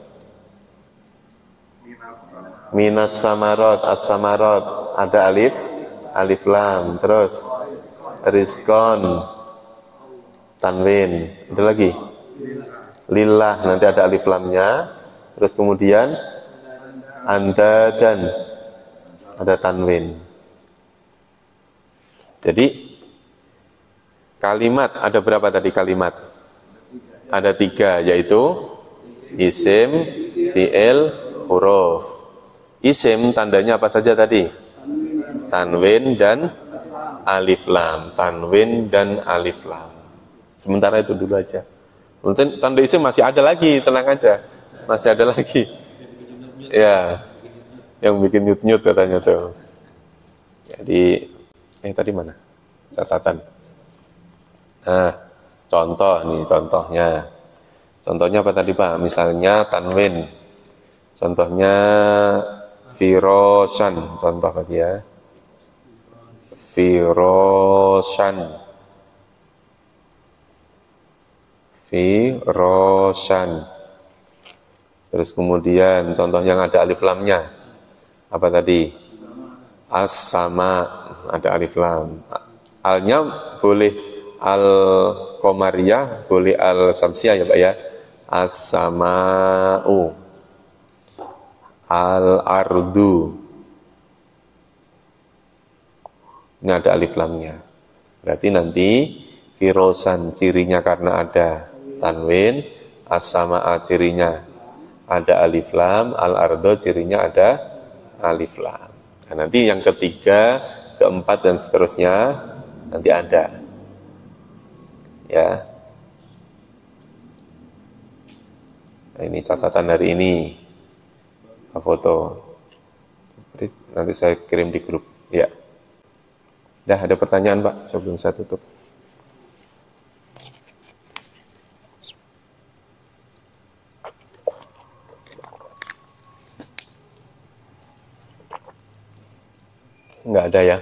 Speaker 1: Minas samarot, as-samarot ada alif lam. Terus rizkon, tanwin. Ada lagi lillah, nanti ada alif lamnya. Terus kemudian anda dan ada tanwin. Jadi kalimat ada berapa tadi kalimat? Ada 3, yaitu isim, fi'il, huruf. Isim tandanya apa saja tadi? Tanwin dan alif lam. Tanwin dan alif lam. Sementara itu dulu aja. Mungkin tanda isim masih ada lagi, tenang aja. Masih ada lagi. Ya, yang bikin nyut-nyut katanya tuh. Jadi, tadi mana? Catatan. Nah, contoh nih, contohnya. Contohnya apa tadi Pak? Misalnya tanwin. Contohnya firosan. Contoh tadi ya. Firosan. Terus kemudian contoh yang ada alif lamnya apa tadi? As-sama, ada alif lam. Alnya boleh al-qamariyah, boleh al-samsiyah ya Pak ya. As-sama'u, al-ardu. Ini ada alif lamnya. Berarti nanti Firosan cirinya karena ada tanwin, as-samaa cirinya ada alif lam, al-ardo cirinya ada alif lam. Nah, nanti yang ketiga, keempat dan seterusnya nanti ada. Ya. Nah, ini catatan hari ini. Foto. Nanti saya kirim di grup. Ya. Dah ada pertanyaan, Pak, sebelum saya tutup. Nggak ada ya.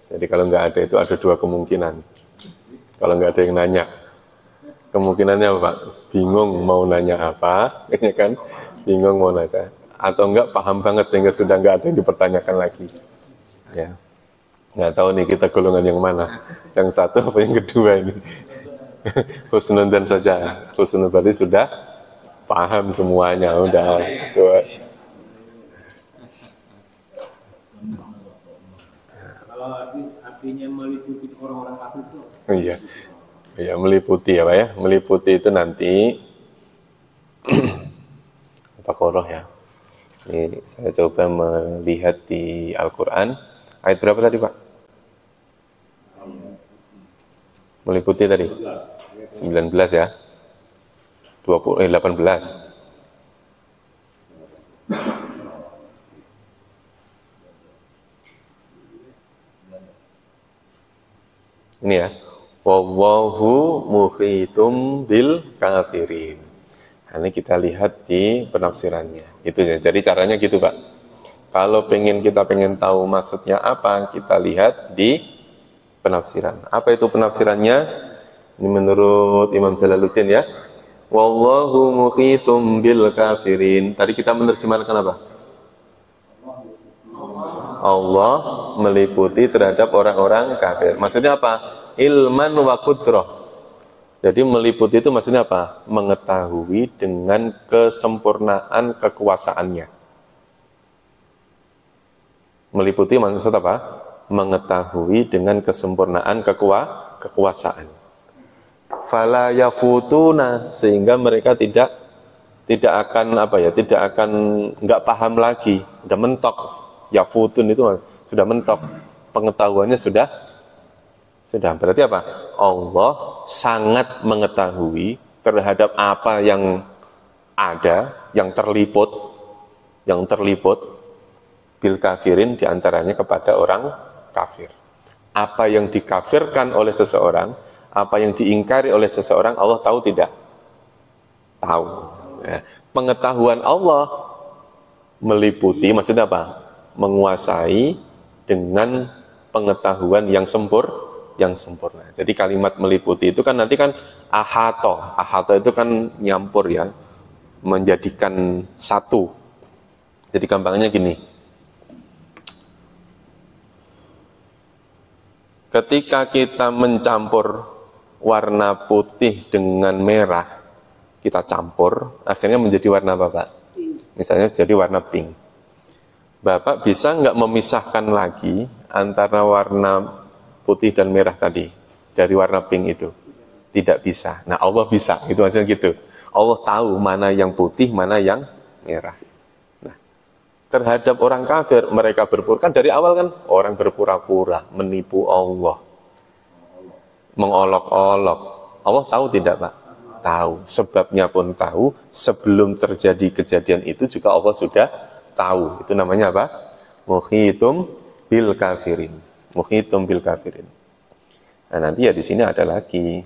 Speaker 1: Jadi kalau nggak ada itu ada dua kemungkinan. Kalau nggak ada yang nanya, kemungkinannya apa, Pak? Bingung mau nanya apa, ya kan? Bingung mau nanya. Atau nggak paham banget sehingga sudah nggak ada yang dipertanyakan lagi. Ya. Nggak tahu nih kita golongan yang mana. Yang satu apa yang kedua ini. Husnul dan saja. Husnul berarti sudah paham semuanya. Udah. Itu.
Speaker 2: Kalau artinya meliputi orang-orang kafir itu?
Speaker 1: Iya. Ya, meliputi ya Pak ya. Meliputi itu nanti Baqarah ya. Ini saya coba melihat di Al-Quran. Ayat berapa tadi Pak? Meliputi tadi? 19 ya? 18. Ini ya. Wallahu muhitum bil kafirin. Nah, ini kita lihat di penafsirannya. Itu ya. Jadi caranya gitu Pak. Kalau kita pengen tahu maksudnya apa, kita lihat di penafsiran. Apa itu penafsirannya? Ini menurut Imam Jalaluddin ya. Wallahu muhitum bil kafirin. Tadi kita menerjemahkan apa? Allah meliputi terhadap orang-orang kafir. Maksudnya apa? Ilman wa qudrah. Jadi meliputi itu maksudnya apa? Mengetahui dengan kesempurnaan kekuasaannya. Meliputi maksudnya apa? Mengetahui dengan kesempurnaan kekuasaan. Fala yafutuna, sehingga mereka tidak akan nggak paham lagi, udah mentok. Yafutun itu sudah mentok, pengetahuannya sudah berarti apa? Allah sangat mengetahui terhadap apa yang ada, yang terliput bil kafirin, diantaranya kepada orang kafir. Apa yang dikafirkan oleh seseorang, apa yang diingkari oleh seseorang, Allah tahu tidak? Tahu. Ya. Pengetahuan Allah meliputi, maksudnya apa? Menguasai dengan pengetahuan yang sempurna. Jadi kalimat meliputi itu kan nanti kan ahato itu kan nyampur ya, menjadikan satu. Jadi gampangnya gini, ketika kita mencampur warna putih dengan merah, kita campur, akhirnya menjadi warna apa Pak? Misalnya jadi warna pink. Bapak bisa nggak memisahkan lagi antara warna putih dan merah tadi dari warna pink itu? Tidak bisa. Nah Allah bisa, itu maksudnya gitu. Allah tahu mana yang putih, mana yang merah. Nah, terhadap orang kafir, mereka berpura, kan dari awal kan orang berpura-pura menipu Allah, mengolok-olok. Allah tahu tidak Pak? Tahu. Sebabnya pun tahu. Sebelum terjadi kejadian itu juga Allah sudah tahu. Itu namanya apa? Muhitum bil kafirin. Muhitum bil kafirin. Nah, nanti ya di sini ada lagi.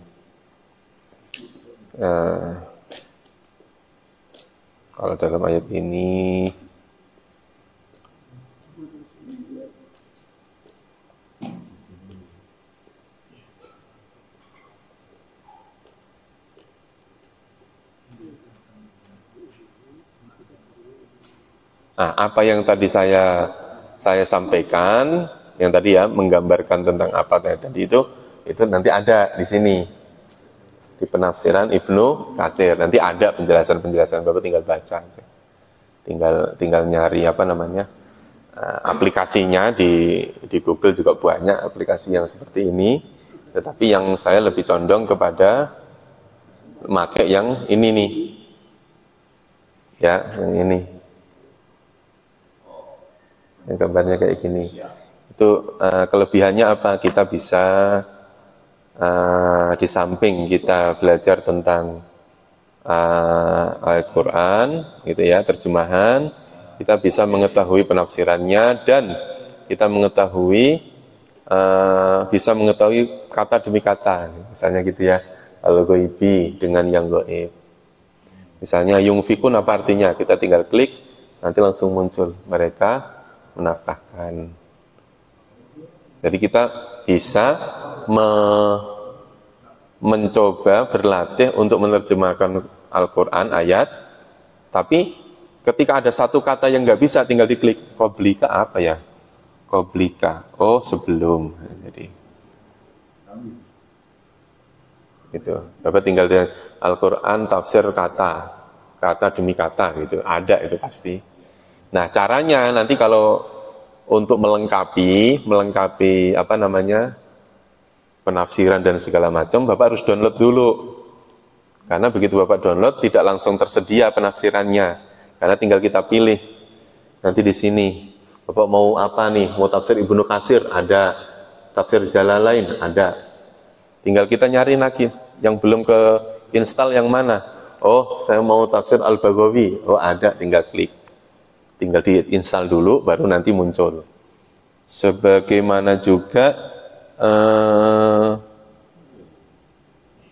Speaker 1: Kalau dalam ayat ini apa yang tadi saya sampaikan, yang tadi ya menggambarkan tentang apa tadi itu nanti ada di sini di penafsiran Ibnu Katsir. Nanti ada penjelasan Bapak tinggal baca, tinggal nyari aplikasinya di Google juga banyak aplikasi yang seperti ini. Tetapi yang saya lebih condong kepada pakai yang ini nih. Ya, yang ini. Yang gambarnya kayak gini. Itu kelebihannya apa? Kita bisa di samping kita belajar tentang ayat Quran, gitu ya, terjemahan, kita bisa mengetahui penafsirannya dan kita mengetahui bisa mengetahui kata demi kata, misalnya gitu ya, al-ghaibi dengan yang gaib. Misalnya yungfikun apa artinya? Kita tinggal klik, nanti langsung muncul mereka menafkahkan. Jadi kita bisa mencoba berlatih untuk menerjemahkan Al-Quran ayat, tapi ketika ada satu kata yang nggak bisa, tinggal diklik. Qoblika apa ya? Qoblika, oh sebelum. Jadi itu Bapak tinggal dengan Al-Quran tafsir kata demi kata gitu, ada itu pasti. Nah caranya nanti kalau untuk melengkapi apa namanya penafsiran dan segala macam, Bapak harus download dulu. Karena begitu Bapak download tidak langsung tersedia penafsirannya, karena tinggal kita pilih. Nanti di sini Bapak mau apa nih? Mau tafsir Ibnu Katsir ada, tafsir Jalalain ada. Tinggal kita nyari lagi yang belum ke install yang mana. Oh, saya mau tafsir Al-Baghawi. Oh, ada, tinggal klik. Tinggal diinstal dulu, baru nanti muncul. Sebagaimana juga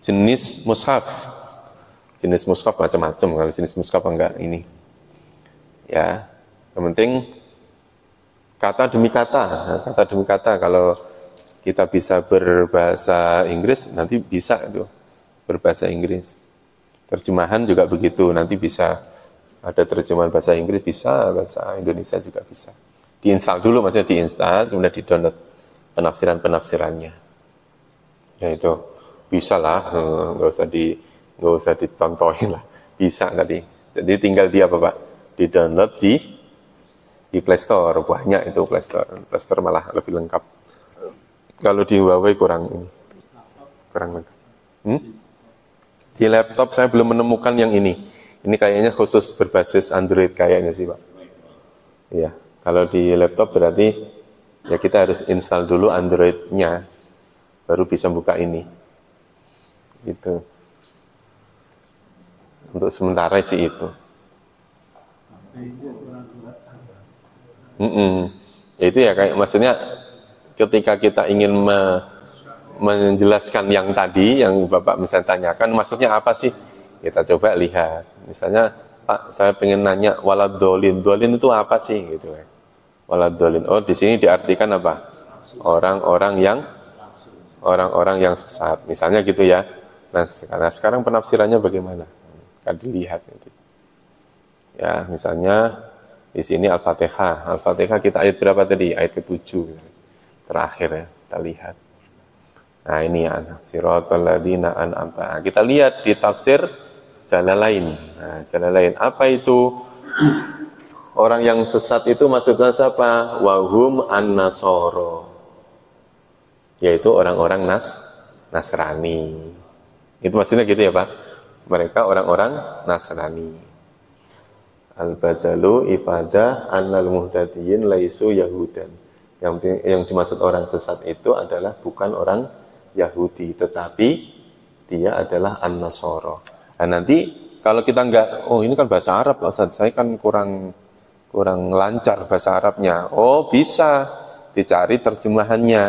Speaker 1: jenis mushaf. Jenis mushaf macam-macam. Kalau jenis mushaf enggak ini. Ya, yang penting kata demi kata. Kata demi kata. Kalau kita bisa berbahasa Inggris, nanti bisa itu berbahasa Inggris. Terjemahan juga begitu, nanti bisa ada terjemahan bahasa Inggris, bisa bahasa Indonesia juga bisa. Diinstal dulu, maksudnya diinstal, kemudian di-download penafsirannya. Ya itu bisa lah, nggak usah dicontohin lah, bisa tadi. Jadi tinggal dia apa Pak? Di-download di Play Store, banyak itu Play Store malah lebih lengkap. Kalau di Huawei kurang lengkap. Di laptop saya belum menemukan yang ini. Ini kayaknya khusus berbasis Android kayaknya sih Pak. Iya, kalau di laptop berarti ya kita harus install dulu Android-nya, baru bisa buka ini. Gitu. Untuk sementara sih itu. Itu ya kayak maksudnya ketika kita ingin menjelaskan yang tadi, yang Bapak misalnya tanyakan, maksudnya apa sih? Kita coba lihat. Misalnya, Pak, saya pengen nanya waladolin. Dolin itu apa sih? Gitu kan. Waladolin. Oh, di sini diartikan apa? Orang-orang yang sesat. Misalnya gitu ya. Nah, sekarang penafsirannya bagaimana? Kan dilihat. Gitu. Ya, misalnya di sini Al-Fatihah. Al-Fatihah kita ayat berapa tadi? Ayat ke-7. Terakhir ya, kita lihat. Nah ini ya, siratal ladzina an'amta. Kita lihat di tafsir Jalalain. Nah, Jalalain apa itu? Orang yang sesat itu maksudnya siapa? Wahum an-nasoro. Yaitu orang-orang Nasrani. Itu maksudnya gitu ya Pak? Mereka orang-orang Nasrani. Al-badalu ifadah annal muhtadiyin laisu yahudan. Yang dimaksud orang sesat itu adalah bukan orang Yahudi, tetapi dia adalah An-Nasoro. Nah nanti kalau kita enggak, oh ini kan bahasa Arab, Ustaz, saya kan kurang lancar bahasa Arabnya. Oh bisa dicari terjemahannya.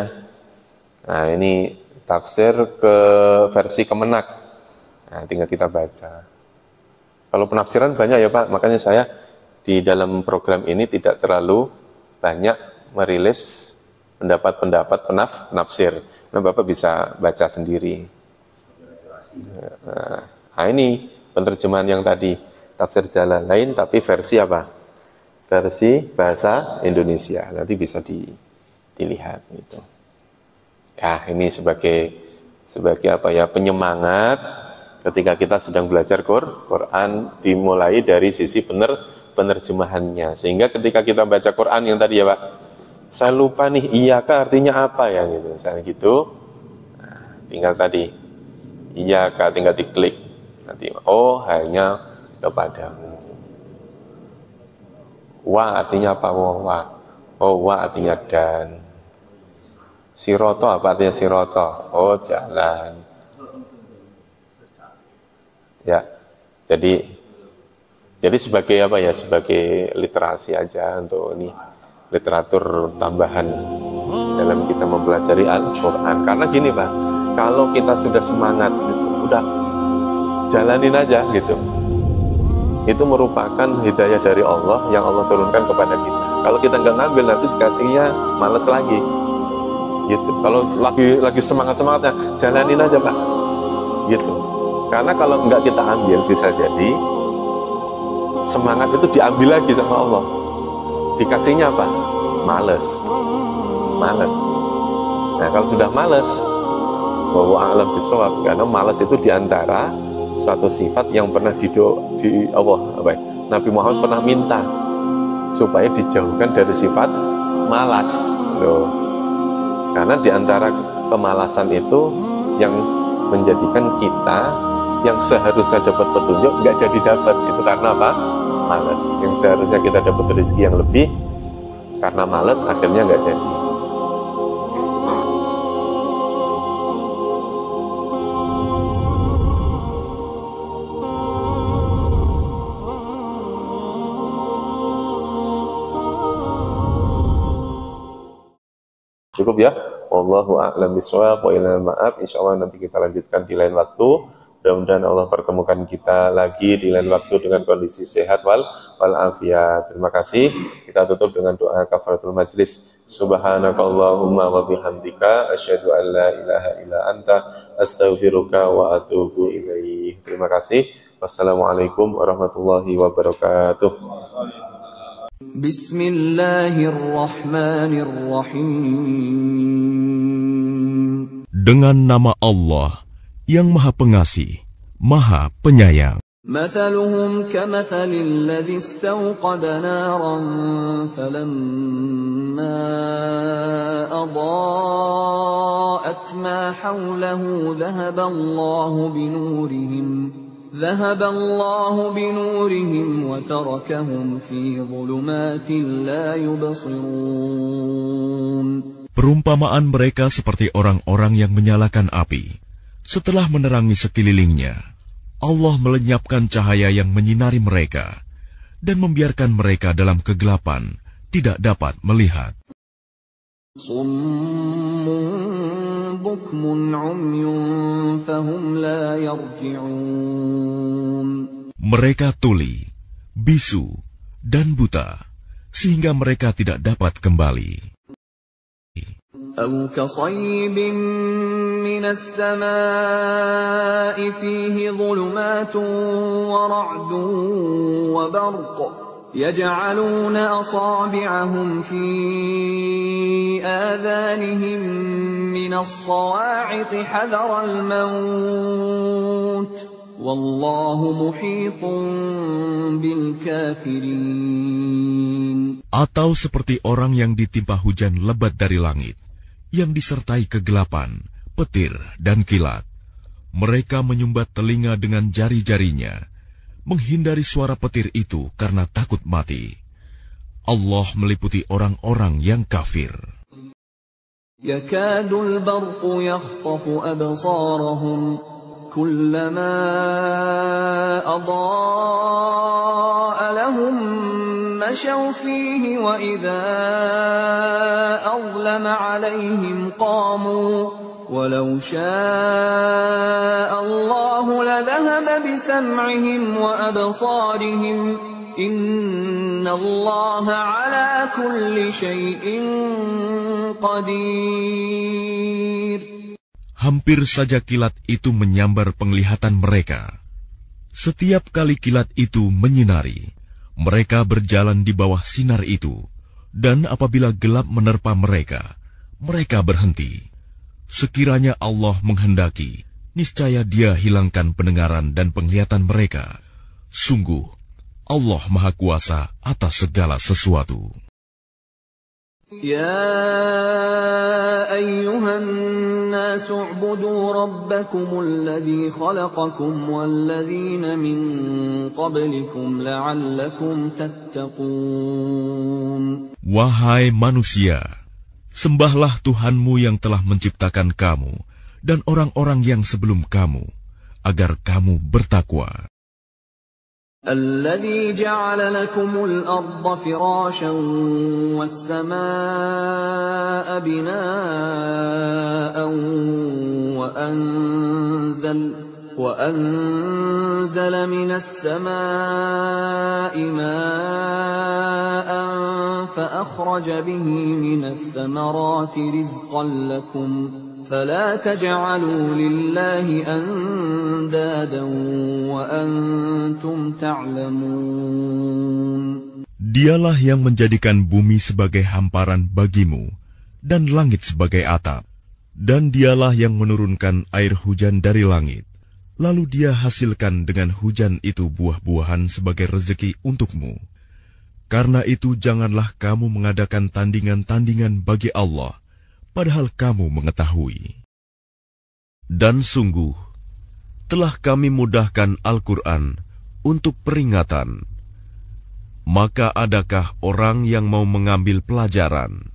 Speaker 1: Nah ini tafsir ke versi Kemenak. Nah tinggal kita baca. Kalau penafsiran banyak ya Pak, makanya saya di dalam program ini tidak terlalu banyak merilis pendapat-pendapat penafsir. Nah, Bapak bisa baca sendiri. Nah, ini penerjemahan yang tadi, tafsir Jalalain, tapi versi apa? Versi bahasa Indonesia. Nanti bisa dilihat. Gitu. Ya, ini sebagai apa ya, penyemangat ketika kita sedang belajar Quran, dimulai dari sisi penerjemahannya. Sehingga ketika kita baca Quran yang tadi ya Pak, saya lupa nih, iyaka artinya apa ya gitu, misalnya gitu. Nah, tinggal tadi iyyaka, tinggal diklik nanti, oh hanya kepadamu. Wa artinya apa? Wa artinya dan. Siroto apa artinya siroto? Oh jalan. Ya, jadi sebagai apa ya? Sebagai literasi aja untuk ini, literatur tambahan dalam kita mempelajari Al-Quran. Karena gini Pak, kalau kita sudah semangat gitu, udah jalanin aja gitu, itu merupakan hidayah dari Allah yang Allah turunkan kepada kita. Kalau kita nggak ngambil, nanti dikasihnya males lagi gitu. Kalau lagi semangatnya jalanin aja Pak gitu. Karena kalau nggak kita ambil, bisa jadi semangat itu diambil lagi sama Allah. Dikasihnya apa? Males. Nah kalau sudah males, wallahu a'lam bishawab, karena malas itu diantara suatu sifat yang pernah Nabi Muhammad pernah minta supaya dijauhkan dari sifat malas loh. Karena diantara kemalasan itu yang menjadikan kita yang seharusnya dapat petunjuk nggak jadi dapat, itu karena apa? Malas. Yang seharusnya kita dapat rezeki yang lebih, karena malas akhirnya nggak jadi. Cukup ya. Wallahu a'lam bishawab wa ilal ma'ab. Insyaallah nanti kita lanjutkan di lain waktu. Mudah-mudahan Allah pertemukan kita lagi di lain waktu dengan kondisi sehat wal afiat. Terima kasih. Kita tutup dengan doa kafaratul majlis. Subhanakallahumma wa bihamdika asyhadu an la ilaha illa anta astaghfiruka wa atubu ilaih. Terima kasih. Wassalamualaikum warahmatullahi wabarakatuh.
Speaker 3: Bismillahirrahmanirrahim. Dengan nama Allah yang Maha Pengasih, Maha Penyayang. مثلهم كمثل الذي استوقد نارا فلما أضاءت ما حوله ذهب الله بنورهم وتركهم في ظلمات لا يبصرون. Perumpamaan mereka seperti orang-orang yang menyalakan api. Setelah menerangi sekelilingnya, Allah melenyapkan cahaya yang menyinari mereka dan membiarkan mereka dalam kegelapan, tidak dapat melihat. Mereka tuli, bisu, dan buta, sehingga mereka tidak dapat kembali. أو كصيب من السماء فيه ظلمات ورعد وبرق يجعلون أصابعهم في آذانهم من الصواعق حذر الموت والله محيط بالكافرين. Atau seperti orang yang ditimpa hujan lebat dari langit, yang disertai kegelapan, petir, dan kilat. Mereka menyumbat telinga dengan jari-jarinya, menghindari suara petir itu karena takut mati. Allah meliputi orang-orang yang kafir. Yakadul barqu yakhtafu absarahum kullama adaa lahum mashaw fihi wa idza azlama alaihim qamu walau syaa'a Allahu ladhahaba bisam'ihim wa absarihim innallaha ala kulli syai'in qadir. Hampir saja kilat itu menyambar penglihatan mereka. Setiap kali kilat itu menyinari, mereka berjalan di bawah sinar itu, dan apabila gelap menerpa mereka, mereka berhenti. Sekiranya Allah menghendaki, niscaya Dia hilangkan pendengaran dan penglihatan mereka. Sungguh, Allah Maha Kuasa atas segala sesuatu.
Speaker 4: يا أيها الناس اعبدوا ربكم الذي خلقكم والذين من قبلكم لعلكم تتقون.
Speaker 3: Wahai manusia, sembahlah Tuhanmu yang telah menciptakan kamu dan orang-orang yang sebelum kamu, agar kamu bertakwa.
Speaker 4: الذي جعل لكم الأرض فراشا والسماء بناء وأنزل من السماء ماء فأخرج به من الثمرات رزقا لكم فلا تجعلوا لله أندادا وأنتم تعلمون.
Speaker 3: Dialah yang menjadikan bumi sebagai hamparan bagimu dan langit sebagai atap, dan dialah yang menurunkan air hujan dari langit, lalu dia hasilkan dengan hujan itu buah-buahan sebagai rezeki untukmu. Karena itu janganlah kamu mengadakan tandingan-tandingan bagi Allah, padahal kamu mengetahui. Dan sungguh, telah kami mudahkan Al-Quran untuk peringatan. Maka adakah orang yang mau mengambil pelajaran?